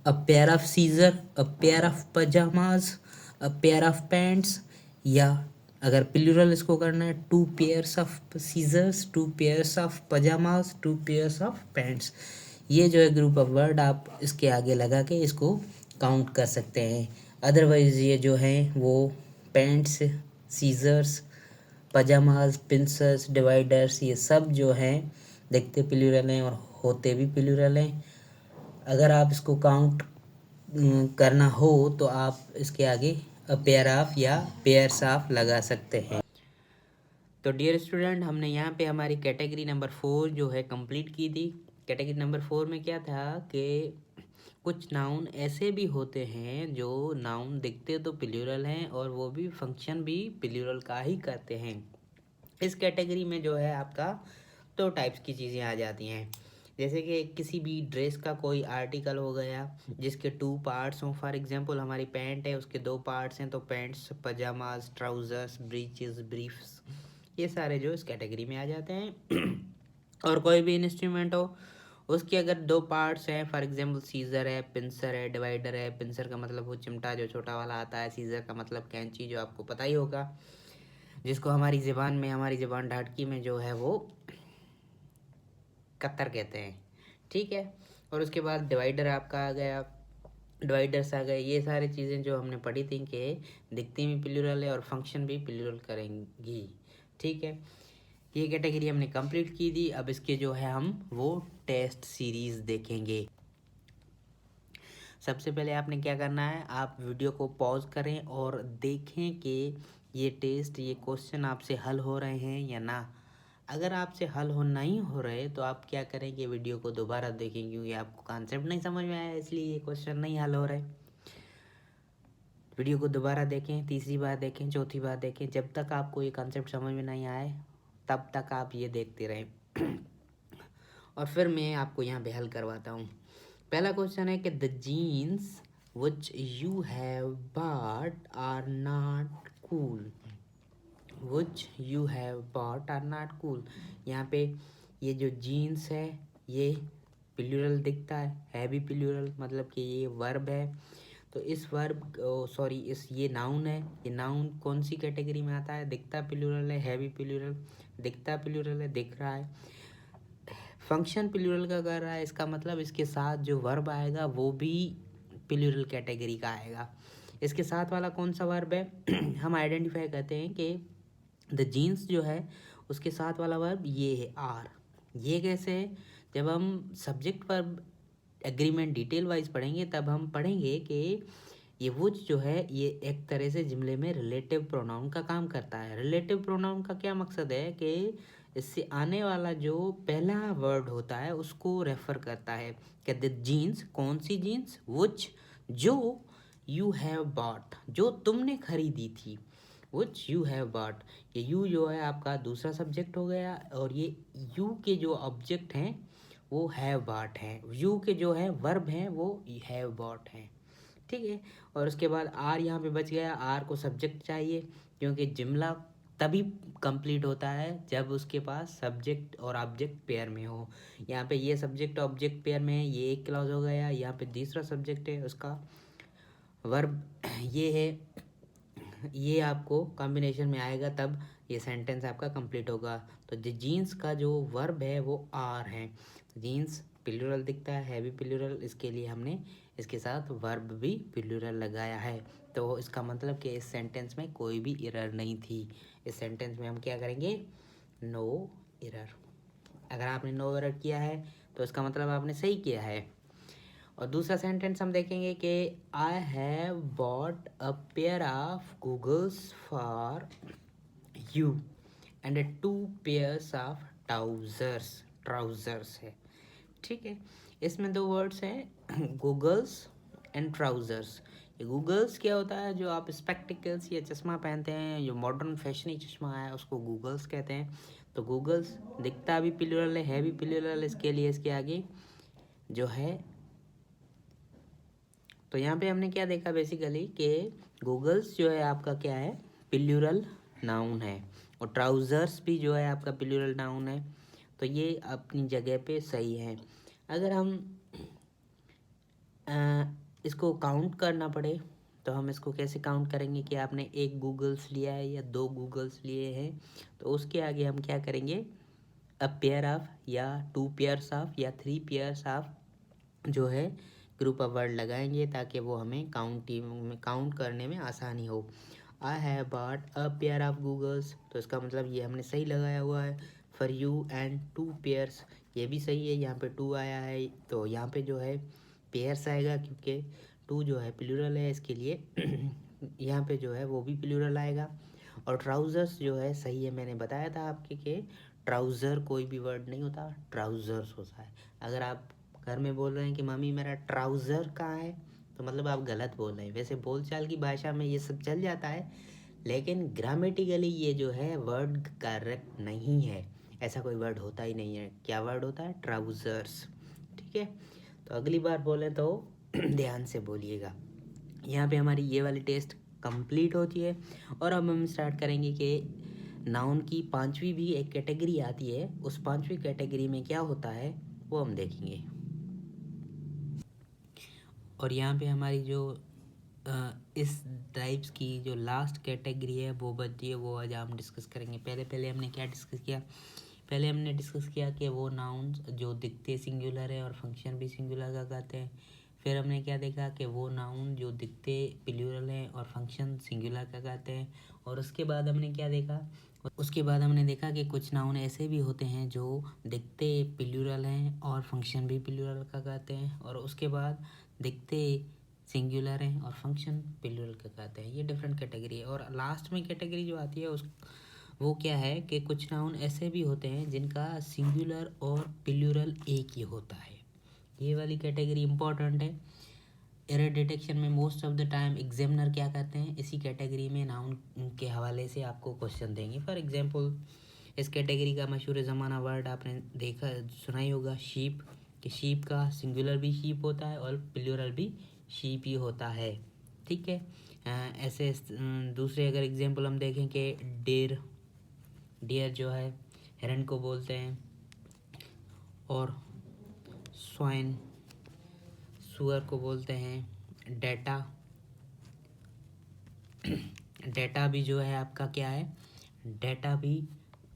a pair of scissor, a pair of pajamas, a pair of pants, या अगर प्लूरल इसको करना है two pairs of scissors, two pairs of pyjamas, two pairs of pants. ये जो है group of word आप इसके आगे लगा के इसको काउंट कर सकते हैं। अदरवाइज़ ये जो है वो pants, scissors, pyjamas, pincers, dividers, ये सब जो हैं दिखते प्लूरल हैं और होते भी प्लूरल हैं। अगर आप इसको काउंट करना हो तो आप इसके आगे अ पेयर ऑफ या पेयर्स ऑफ लगा सकते हैं। तो डियर स्टूडेंट, हमने यहाँ पे हमारी कैटेगरी नंबर 4 जो है कंप्लीट की थी। कैटेगरी नंबर 4 में क्या था कि कुछ नाउन ऐसे भी होते हैं जो नाउन दिखते तो प्लूरल हैं और वो भी फंक्शन भी प्लूरल का ही करते हैं। इस कैटेगरी में जो है आपका 2 टाइप्स की चीज़ें आ जाती हैं। जैसे कि किसी भी ड्रेस का कोई आर्टिकल हो गया जिसके 2 पार्ट्स हों। फॉर एग्जांपल हमारी पैंट है, उसके 2 पार्ट्स हैं, तो pants, pyjamas, trousers, breaches, briefs, ये सारे जो इस कैटेगरी में आ जाते हैं। और कोई भी इंस्ट्रूमेंट हो, उसके अगर 2 पार्ट्स हैं, फॉर एग्जांपल सीज़र है, पिंसर है, डिवाइडर है। पिंसर का मतलब वो चिमटा जो छोटा वाला आता है, सीज़र का मतलब कैंची जो आपको पता ही होगा, जिसको हमारी ज़बान ढाटकी में जो है वो कत्तर कहते हैं। ठीक है, और उसके बाद डिवाइडर आपका आ गया, डिवाइडर्स आ गए। ये सारी चीज़ें जो हमने पढ़ी थी कि दिखती भी प्लूरल है और फंक्शन भी प्लूरल करेंगी। ठीक है, ये कैटेगरी हमने कंप्लीट की थी। अब इसके जो है हम वो टेस्ट सीरीज़ देखेंगे। सबसे पहले आपने क्या करना है, आप वीडियो को पॉज करें और देखें कि ये टेस्ट, ये क्वेश्चन आपसे हल हो रहे हैं या ना। अगर आपसे हल हो नहीं हो रहे तो आप क्या करेंगे, वीडियो को दोबारा देखें, क्योंकि आपको कॉन्सेप्ट नहीं समझ में आया इसलिए ये क्वेश्चन नहीं हल हो रहे। वीडियो को दोबारा देखें, तीसरी बार देखें, चौथी बार देखें, जब तक आपको ये कॉन्सेप्ट समझ में नहीं आए तब तक आप ये देखते रहें। और फिर मैं आपको यहाँ पे हल करवाता हूँ। पहला क्वेश्चन है कि the jeans which you have bought are not cool. Which you have bought are not cool. यहाँ पे ये जो जीन्स है ये प्लूरल दिखता है भी प्लूरल, मतलब कि ये वर्ब है। तो इस वर्ब सॉरी इस ये नाउन है। ये नाउन कौन सी कैटेगरी में आता है? दिखता प्लूरल है भी प्लूरल, दिखता प्लूरल है, दिख रहा है। फंक्शन प्लूरल का कर रहा है, इसका मतलब इसके साथ जो वर्ब आएगा वो भी प्लूरल कैटेगरी का आएगा। इसके साथ वाला कौन सा वर्ब है? हम आइडेंटिफाई करते हैं कि द जीन्स जो है उसके साथ वाला वर्ब ये है आर। ये कैसे है? जब हम subject verb agreement detail wise पढ़ेंगे तब हम पढ़ेंगे कि ये वुच जो है ये एक तरह से जुमले में रिलेटिव प्रोनाउन का काम करता है। रिलेटिव प्रोनाउन का क्या मकसद है कि इससे आने वाला जो पहला वर्ड होता है उसको रेफर करता है कि द जीन्स, कौन सी जीन्स? वुच, जो यू हैव बॉट, जो तुमने खरीदी थी। विच यू हैव बॉट, ये यू जो है आपका दूसरा सब्जेक्ट हो गया और ये यू के जो ऑब्जेक्ट हैं वो हैव बॉट हैं। यू के जो है वर्ब हैं वो हैव बॉट हैं। ठीक है, और उसके बाद आर यहाँ पे बच गया। आर को सब्जेक्ट चाहिए क्योंकि जुमला तभी कंप्लीट होता है जब उसके पास सब्जेक्ट और ऑब्जेक्ट पेयर में हो। यहाँ पे ये सब्जेक्ट ऑब्जेक्ट पेयर में है, ये एक क्लॉज हो गया। यहाँ पे दूसरा सब्जेक्ट है, उसका वर्ब ये है, ये आपको कॉम्बिनेशन में आएगा तब ये सेंटेंस आपका कंप्लीट होगा। तो जीन्स का जो वर्ब है वो आर है। जीन्स प्लूरल दिखता है भी प्लूरल, इसके लिए हमने इसके साथ वर्ब भी प्लूरल लगाया है। तो इसका मतलब कि इस सेंटेंस में कोई भी एरर नहीं थी। इस सेंटेंस में हम क्या करेंगे, नो एरर। अगर आपने नो एरर किया है तो इसका मतलब आपने सही किया है। और दूसरा सेंटेंस हम देखेंगे कि I have bought a pair of goggles for you and 2 pairs of trousers है। ठीक है, इसमें 2 वर्ड्स हैं, गूगल्स एंड ट्राउजर्स। ये गूगल्स क्या होता है, जो आप स्पेक्टिकल्स या चश्मा पहनते हैं, जो मॉडर्न फैशनी चश्मा है उसको गूगल्स कहते हैं। तो गूगल्स दिखता भी प्लूरल है भी प्लूरल, इसके लिए इसके आगे जो है। तो यहाँ पे हमने क्या देखा बेसिकली कि गूगल्स जो है आपका क्या है, प्लूरल नाउन है, और ट्राउज़र्स भी जो है आपका प्लूरल नाउन है। तो ये अपनी जगह पे सही है। अगर हम इसको काउंट करना पड़े तो हम इसको कैसे काउंट करेंगे कि आपने 1 गूगल्स लिया है या 2 गूगल्स लिए हैं, तो उसके आगे हम क्या करेंगे, अ पेयर ऑफ या 2 पेयर्स ऑफ या 3 पेयर्स ऑफ जो है ग्रुप ऑफ वर्ड लगाएंगे ताकि वो हमें काउंट करने में आसानी हो। I have bought a pair of goggles, तो इसका मतलब ये हमने सही लगाया हुआ है। फॉर यू एंड 2 पेयर्स, ये भी सही है, यहाँ पे 2 आया है तो यहाँ पे जो है पेयर्स आएगा, क्योंकि 2 जो है प्लूरल है, इसके लिए यहाँ पे जो है वो भी प्लूरल आएगा। और ट्राउज़र्स जो है सही है, मैंने बताया था आपके कि ट्राउज़र कोई भी वर्ड नहीं होता, ट्राउज़र्स होता है। अगर आप घर में बोल रहे हैं कि मम्मी मेरा ट्राउज़र कहाँ है, तो मतलब आप गलत बोल रहे हैं। वैसे बोलचाल की भाषा में ये सब चल जाता है, लेकिन ग्रामेटिकली ये जो है वर्ड करेक्ट नहीं है। ऐसा कोई वर्ड होता ही नहीं है। क्या वर्ड होता है, ट्राउज़र्स। ठीक है, तो अगली बार बोलें तो ध्यान से बोलिएगा। यहाँ पे हमारी ये वाली टेस्ट कंप्लीट होती है। और अब हम स्टार्ट करेंगे कि नाउन की 5वीं भी एक कैटेगरी आती है, उस 5वीं कैटेगरी में क्या होता है वो हम देखेंगे। और यहाँ पे हमारी जो इस टाइप्स की जो लास्ट कैटेगरी है वो बची है, वो आज हम डिस्कस करेंगे। पहले हमने क्या डिस्कस किया, पहले हमने डिस्कस किया कि वो नाउन्स जो दिखते सिंगुलर है और फंक्शन भी सिंगुलर का कहते हैं। फिर हमने क्या देखा कि वो नाउन जो दिखते प्लूरल हैं और फंक्शन सिंगुलर का कहते हैं। और उसके बाद हमने क्या देखा, उसके बाद हमने देखा कि कुछ नाउन ऐसे भी होते हैं जो दिखते प्लूरल हैं और फंक्शन भी प्लूरल का कहते हैं। और उसके बाद दिखते सिंगुलर हैं और फंक्शन प्लूरल का कहते हैं। ये डिफरेंट कैटेगरी है। और लास्ट में कैटेगरी जो आती है उस वो क्या है कि कुछ नाउन ऐसे भी होते हैं जिनका सिंगुलर और प्लूरल एक ही होता है। ये वाली कैटेगरी इंपॉर्टेंट है। एरर डिटेक्शन में most of the time examiner क्या कहते हैं, इसी कैटेगरी में नाउन के हवाले से आपको क्वेश्चन देंगे। फॉर एग्जांपल इस कैटेगरी का मशहूर ज़माना वर्ड आपने देखा सुना ही होगा, शीप। कि शीप का सिंगुलर भी शीप होता है और प्लूरल भी शीप ही होता है। ठीक है, ऐसे दूसरे अगर एग्जांपल हम देखें कि डियर जो है हिरन को बोलते हैं, और स्वाइन सुअर को बोलते हैं। डेटा भी जो है आपका क्या है, डेटा भी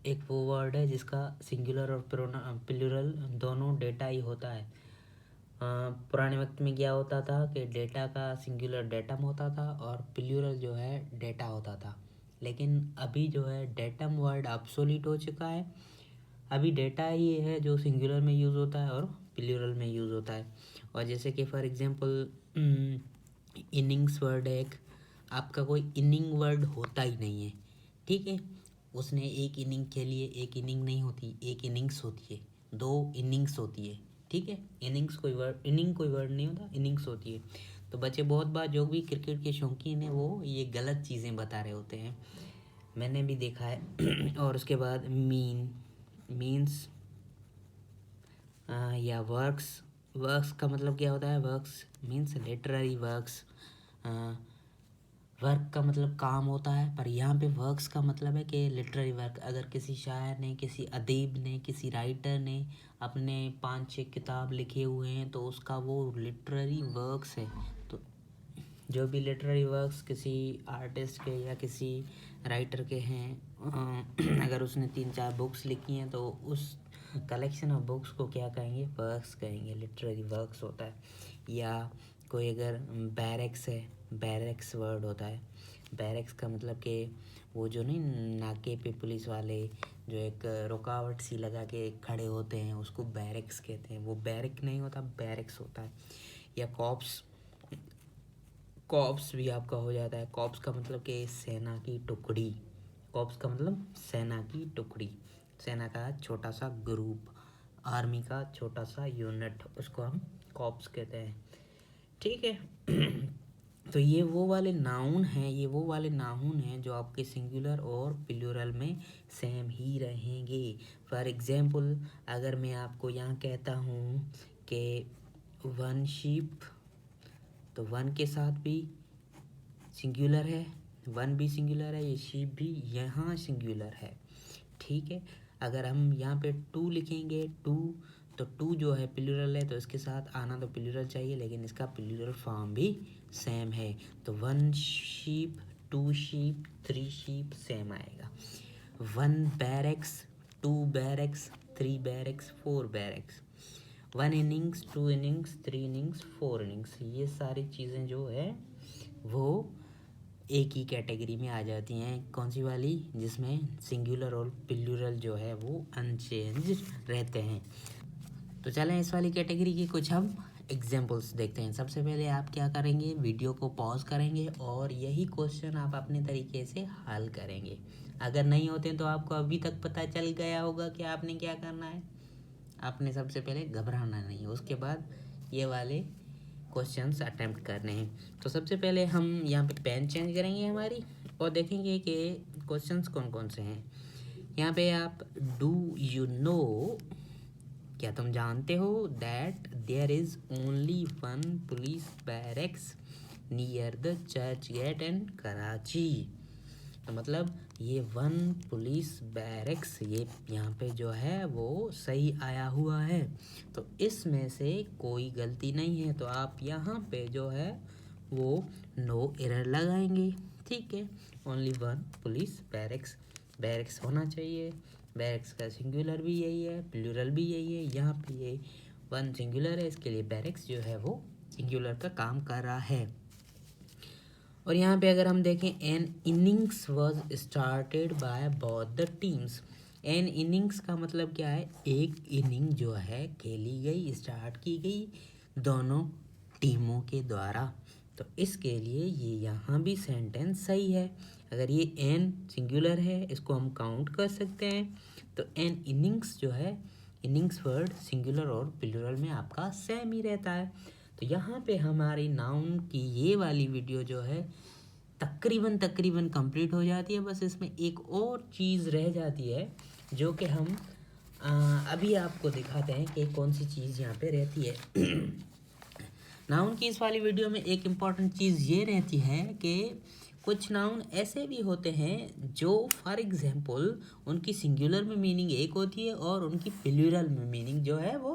एक वो वर्ड है जिसका सिंगुलर और प्लूरल दोनों डेटा ही होता है। पुराने वक्त में क्या होता था कि डेटा का सिंगुलर डेटम होता था और प्लूरल जो है डेटा होता था। लेकिन अभी जो है डेटम वर्ड ऑब्सोलीट हो चुका है। अभी डेटा ही है जो सिंगुलर में यूज़ होता है और प्लूरल में यूज़ होता है। और जैसे कि फॉर एग्जांपल इनिंग्स वर्ड है एक, आपका कोई इनिंग वर्ड होता ही नहीं है। ठीक है, उसने एक इनिंग खेली है, एक इनिंग नहीं होती, एक इनिंग्स होती है, 2 इनिंग्स होती है। ठीक है, इनिंग कोई वर्ड नहीं होता, इनिंग्स होती है। तो बच्चे बहुत बार जो भी क्रिकेट के शौकीन हैं वो ये गलत चीज़ें बता रहे होते हैं, मैंने भी देखा है। और उसके बाद मीन्स या वर्क्स का मतलब क्या होता है, works means literary works, work का मतलब काम होता है, पर यहाँ पे वर्क्स का मतलब है कि लिटरेरी वर्क। अगर किसी शायर ने, किसी अदीब ने, किसी राइटर ने अपने 5-6 किताब लिखे हुए हैं तो उसका वो लिटरेरी वर्क्स है। तो जो भी लिटरेरी वर्क्स किसी आर्टिस्ट के या किसी राइटर के हैं, अगर उसने 3-4 बुक्स लिखी हैं तो उस कलेक्शन ऑफ बुक्स को क्या कहेंगे? वर्क्स कहेंगे, लिटरेरी वर्क्स होता है। या कोई अगर बैरक्स है, बैरक्स वर्ड होता है। बैरक्स का मतलब कि वो जो नहीं, नाके पे पुलिस वाले जो एक रुकावट सी लगा के खड़े होते हैं, उसको बैरक्स कहते हैं। वो बैरक नहीं होता, बैरक्स होता है। या कॉप्स, कॉप्स भी आपका हो जाता है। कॉप्स का मतलब कि सेना की टुकड़ी। कॉप्स का मतलब सेना की टुकड़ी, सेना का छोटा सा ग्रुप, आर्मी का छोटा सा यूनिट, उसको हम कॉप्स कहते हैं। ठीक है। तो ये वो वाले नाउन हैं, ये वो वाले नाउन हैं जो आपके सिंगुलर और प्लूरल में सेम ही रहेंगे। फॉर एग्जाम्पल, अगर मैं आपको यहाँ कहता हूँ कि वन शीप, तो वन के साथ भी सिंगुलर है, वन भी सिंगुलर है, ये शीप भी यहाँ सिंगुलर है। ठीक है। अगर हम यहाँ पे टू लिखेंगे, टू, तो टू जो है प्लूरल है, तो इसके साथ आना तो प्लूरल चाहिए, लेकिन इसका प्लूरल फॉर्म भी सेम है। तो one sheep, two sheep, three sheep same आएगा। One barracks, two barracks, three barracks, four barracks. One innings, two innings, three innings, four innings, ये सारी चीज़ें जो है वो एक ही कैटेगरी में आ जाती हैं। कौन सी वाली? जिसमें सिंगुलर और प्लूरल जो है वो अनचेंज रहते हैं। तो चलें इस वाली कैटेगरी की कुछ हम एग्जांपल्स देखते हैं। सबसे पहले आप क्या करेंगे, वीडियो को पॉज करेंगे और यही क्वेश्चन आप अपने तरीके से हल करेंगे। अगर नहीं होते तो आपको अभी तक पता चल गया होगा कि आपने क्या करना है। आपने सबसे पहले घबराना नहीं, उसके बाद ये वाले क्वेश्चंस अटेम्प्ट करने हैं। तो सबसे पहले हम यहाँ पे पेन चेंज करेंगे हमारी और देखेंगे कि क्वेश्चंस कौन कौन से हैं। यहाँ पे आप डू यू नो, क्या तुम जानते हो, that there is only one police barracks near the church gate in Karachi. तो मतलब ये वन पुलिस बैरक्स, ये यहाँ पे जो है वो सही आया हुआ है, तो इसमें से कोई गलती नहीं है। तो आप यहाँ पे जो है वो नो एरर लगाएंगे। ठीक है। Only one police barracks, barracks होना चाहिए। बैरक्स का सिंगुलर भी यही है, प्लूरल भी यही है। यहाँ पे ये वन सिंगुलर है, इसके लिए बैरक्स जो है वो सिंगुलर का काम कर रहा है। और यहाँ पे अगर हम देखें, an innings was started by both the teams. An innings का मतलब क्या है? एक इनिंग जो है खेली गई, स्टार्ट की गई दोनों टीमों के द्वारा। तो इसके लिए ये यहाँ भी सेंटेंस सही है। अगर ये एन सिंगुलर है, इसको हम काउंट कर सकते हैं। तो एन इनिंग्स जो है, इनिंग्स वर्ड सिंगुलर और प्लूरल में आपका सेम ही रहता है। तो यहाँ पे हमारी नाउन की ये वाली वीडियो जो है तकरीबन कंप्लीट हो जाती है। बस इसमें एक और चीज़ रह जाती है जो कि हम अभी आपको दिखाते हैं कि कौन सी चीज़ यहाँ पे रहती है। नाउन की इस वाली वीडियो में एक इम्पॉर्टेंट चीज़ ये रहती है कि कुछ नाउन ऐसे भी होते हैं जो फॉर एग्जांपल उनकी सिंगुलर में मीनिंग एक होती है और उनकी प्लूरल में मीनिंग जो है वो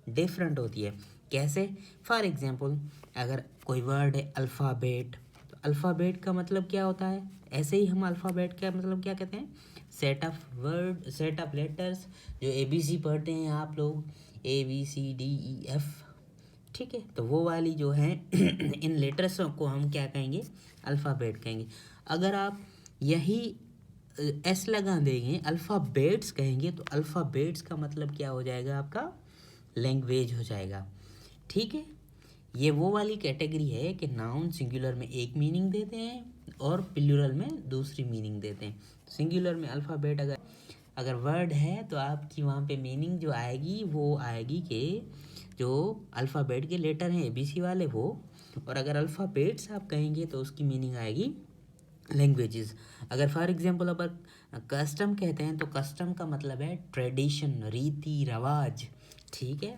डिफरेंट होती है। कैसे? फॉर एग्जांपल, अगर कोई वर्ड है अल्फ़ाबेट, तो अल्फ़ाबेट का मतलब क्या होता है? ऐसे ही हम अल्फ़ाबेट का मतलब क्या कहते हैं? Set of word, set of letters, जो ABC पढ़ते हैं आप लोग, ABCDEF। ठीक है। तो वो वाली जो है इन लेटर्स को हम क्या कहेंगे? अल्फ़ाबेट कहेंगे। अगर आप यही एस लगा देंगे, अल्फ़ाबेट्स कहेंगे, तो अल्फ़ाबेट्स का मतलब क्या हो जाएगा? आपका लैंग्वेज हो जाएगा। ठीक है। ये वो वाली कैटेगरी है कि नाउन सिंगुलर में एक मीनिंग देते हैं और प्लूरल में दूसरी मीनिंग देते हैं। सिंगुलर में अल्फ़ाबेट अगर वर्ड है तो आपकी वहाँ पे मीनिंग जो आएगी वो आएगी कि जो अल्फ़ाबेट के लेटर हैं ABC वाले वो, और अगर अल्फ़ाबेट्स आप कहेंगे तो उसकी मीनिंग आएगी लैंग्वेजेस। अगर फॉर एग्जांपल अपन कस्टम कहते हैं तो कस्टम का मतलब है ट्रेडिशन, रीति रिवाज। ठीक है।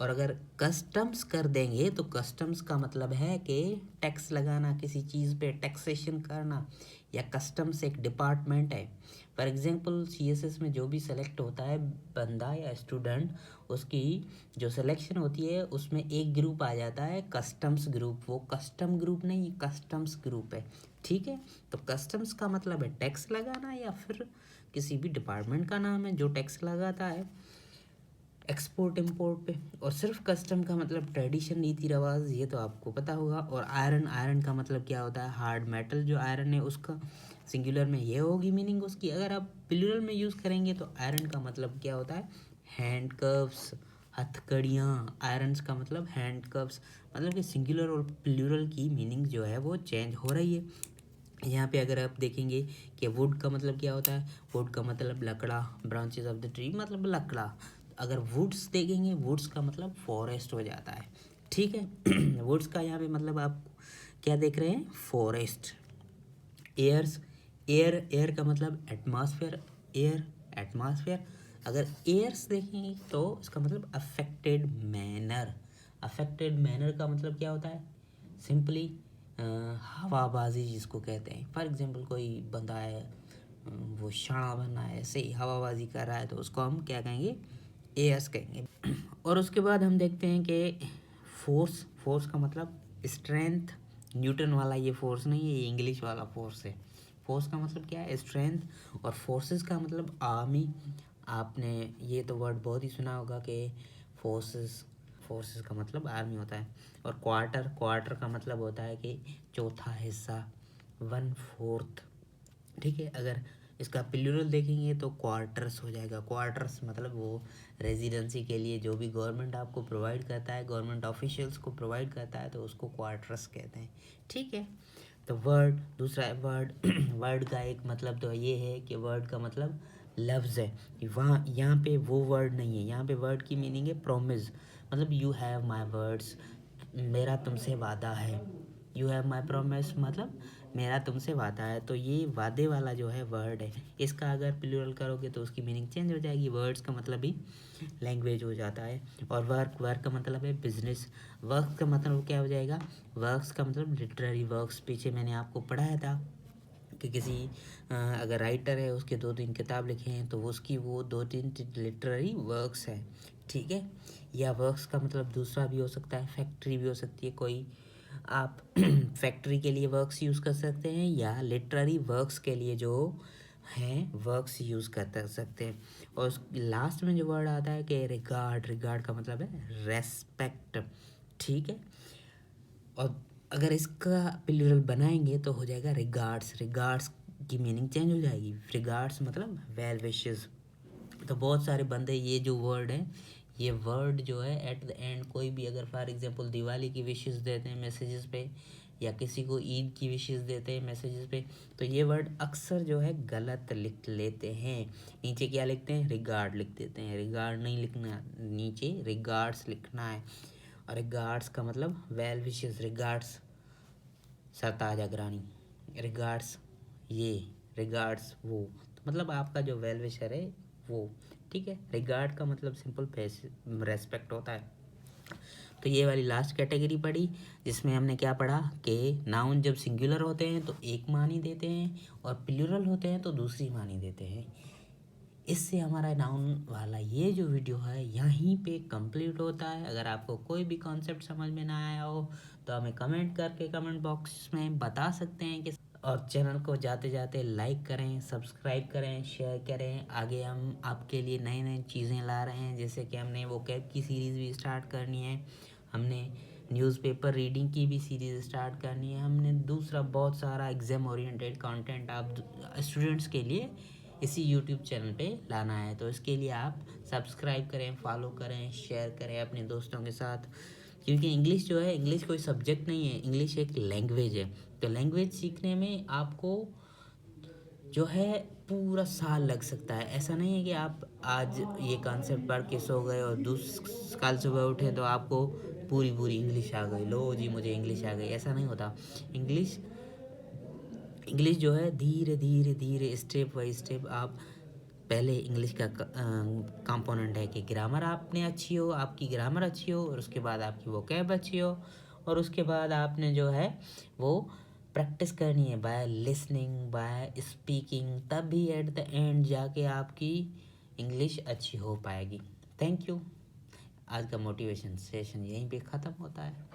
और अगर कस्टम्स कर देंगे तो कस्टम्स का मतलब है कि टैक्स लगाना, किसी चीज़ पे टैक्सेशन करना, या कस्टम्स एक डिपार्टमेंट है। फॉर एग्जांपल सीएसएस में जो भी सेलेक्ट होता है बंदा या स्टूडेंट, उसकी जो सिलेक्शन होती है उसमें एक ग्रुप आ जाता है कस्टम्स ग्रुप। वो कस्टम ग्रुप नहीं, कस्टम्स ग्रुप है, ठीक है। तो कस्टम्स का मतलब है टैक्स लगाना, या फिर किसी भी डिपार्टमेंट का नाम है जो टैक्स लगाता है एक्सपोर्ट इंपोर्ट पे। और सिर्फ कस्टम का मतलब ट्रेडिशन, रीति रिवाज, ये तो आपको पता होगा। और आयरन, आयरन का मतलब क्या होता है, हार्ड मेटल जो आयरन है उसका सिंगुलर में ये होगी मीनिंग उसकी। अगर आप प्लूरल में यूज़ करेंगे तो आयरन का मतलब क्या होता है, हैंड कव्स, हथकड़ियाँ। आयरन्स का मतलब हैंड कव्स, मतलब कि सिंगुलर और प्लूरल की मीनिंग जो है वो चेंज हो रही है। यहाँ पे अगर आप देखेंगे कि वुड का मतलब क्या होता है, वुड का मतलब लकड़ा, ब्रांचेस ऑफ द ट्री मतलब लकड़ा। अगर वुड्स देखेंगे, वुड्स का मतलब फॉरेस्ट हो जाता है, ठीक है। वुड्स का यहाँ पे मतलब आप क्या देख रहे हैं, फॉरेस्ट। एयर्स, एयर, एयर का मतलब एटमॉस्फेयर, एयर, एटमॉस्फेयर। अगर एयर्स देखेंगे तो इसका मतलब अफेक्टेड मैनर। अफेक्टेड मैनर का मतलब क्या होता है, सिंपली हवाबाजी जिसको कहते हैं। फॉर एग्जांपल कोई बंदा है वो शाणा बना है, ऐसे ही हवाबाजी कर रहा है, तो उसको हम क्या कहेंगे, एयर्स कहेंगे। और उसके बाद हम देखते हैं कि फोर्स, फोर्स का मतलब स्ट्रेंथ। न्यूटन वाला ये फोर्स नहीं है, ये इंग्लिश वाला फोर्स है। फोर्स का मतलब क्या है, स्ट्रेंथ। और फोर्सेस का मतलब आर्मी। आपने ये तो वर्ड बहुत ही सुना होगा कि फोर्सेस, फोर्सेस का मतलब आर्मी होता है। और क्वार्टर, क्वार्टर का मतलब होता है कि चौथा हिस्सा, वन फोर्थ, ठीक है। अगर इसका प्लूरल देखेंगे तो क्वार्टर्स हो जाएगा। क्वार्टर्स मतलब वो रेजिडेंसी के लिए जो भी गवर्नमेंट आपको प्रोवाइड करता है, गवर्नमेंट ऑफिशियल्स को प्रोवाइड करता है, तो उसको क्वार्टर्स कहते हैं, ठीक है। तो वर्ड, दूसरा वर्ड वर्ड का एक मतलब तो ये है कि वर्ड का मतलब लफ्ज़ है। वहाँ यहाँ पे वो वर्ड नहीं है, यहाँ पे वर्ड की मीनिंग है प्रोमिस, मतलब यू हैव माई वर्ड्स, मेरा तुमसे वादा है। यू हैव माई प्रोमिस मतलब मेरा तुमसे वादा है। तो ये वादे वाला जो है वर्ड है, इसका अगर प्लूरल करोगे तो उसकी मीनिंग चेंज हो जाएगी। वर्ड्स का मतलब ही लैंग्वेज हो जाता है। और वर्क, वर्क का मतलब है बिजनेस। वर्क का मतलब क्या हो जाएगा, वर्क्स का मतलब लिटरेरी वर्क्स। पीछे मैंने आपको पढ़ाया था कि किसी अगर राइटर है, उसके 2-3 किताब लिखे हैं तो उसकी वो 2-3 लिटरेरी वर्क्स हैं, ठीक है। या वर्क्स का मतलब दूसरा भी हो सकता है, फैक्ट्री भी हो सकती है कोई। आप फैक्ट्री के लिए वर्क्स यूज़ कर सकते हैं, या लिटरेरी वर्क्स के लिए जो हैं वर्क्स यूज़ कर सकते हैं। और लास्ट में जो वर्ड आता है कि रिगार्ड, रिगार्ड का मतलब है रेस्पेक्ट, ठीक है। और अगर इसका प्लूरल बनाएंगे तो हो जाएगा रिगार्ड्स। रिगार्ड्स की मीनिंग चेंज हो जाएगी। रिगार्ड्स मतलब वेल विशेस। तो बहुत सारे बंदे ये जो वर्ड है, ये वर्ड जो है एट द एंड कोई भी अगर फॉर एग्जांपल दिवाली की विशेस देते हैं मैसेजेस पे, या किसी को ईद की विशेस देते हैं मैसेजेस पे, तो ये वर्ड अक्सर जो है गलत लिख लेते हैं। नीचे क्या लिखते हैं, रिगार्ड लिख देते हैं। रिगार्ड नहीं लिखना, नीचे रिगार्ड्स लिखना है। और रिगार्ड्स का मतलब वेल विशेस, रिगार्ड्स सरताज अग्रानी, रिगार्ड्स ये, रिगार्ड्स वो, तो मतलब आपका जो वेल विशर है वो, ठीक है। रिगार्ड का मतलब सिंपल रेस्पेक्ट होता है। तो ये वाली लास्ट कैटेगरी पढ़ी, जिसमें हमने क्या पढ़ा कि नाउन जब सिंगुलर होते हैं तो एक मानी देते हैं, और प्लूरल होते हैं तो दूसरी मानी देते हैं। इससे हमारा नाउन वाला ये जो वीडियो है यहीं पे कंप्लीट होता है। अगर आपको कोई भी कॉन्सेप्ट समझ में ना आया हो तो हमें कमेंट करके कमेंट बॉक्स में बता सकते हैं कि, और चैनल को जाते जाते लाइक करें, सब्सक्राइब करें, शेयर करें। आगे हम आपके लिए नई नई चीज़ें ला रहे हैं, जैसे कि हमने वो कैब की सीरीज़ भी स्टार्ट करनी है, हमने न्यूज़पेपर रीडिंग की भी सीरीज़ स्टार्ट करनी है, हमने दूसरा बहुत सारा एग्ज़ाम ओरिएंटेड कंटेंट आप स्टूडेंट्स के लिए इसी यूट्यूब चैनल पे लाना है। तो इसके लिए आप सब्सक्राइब करें, फॉलो करें, शेयर करें अपने दोस्तों के साथ, क्योंकि इंग्लिश जो है, इंग्लिश कोई सब्जेक्ट नहीं है, इंग्लिश एक लैंग्वेज है। तो लैंग्वेज सीखने में आपको जो है पूरा साल लग सकता है। ऐसा नहीं है कि आप आज ये कॉन्सेप्ट पढ़ के सो गए और कल सुबह उठे तो आपको पूरी पूरी इंग्लिश आ गई, लो जी मुझे इंग्लिश आ गई, ऐसा नहीं होता। इंग्लिश, इंग्लिश जो है धीरे धीरे धीरे स्टेप बाई स्टेप आप पहले इंग्लिश का कंपोनेंट है कि ग्रामर आपने अच्छी हो, आपकी ग्रामर अच्छी हो, और उसके बाद आपकी वोकैब अच्छी हो, और उसके बाद आपने जो है वो प्रैक्टिस करनी है बाय लिसनिंग, बाय स्पीकिंग, तभी एट द एंड जाके आपकी इंग्लिश अच्छी हो पाएगी। Thank you. आज का मोटिवेशन सेशन यहीं पे ख़त्म होता है।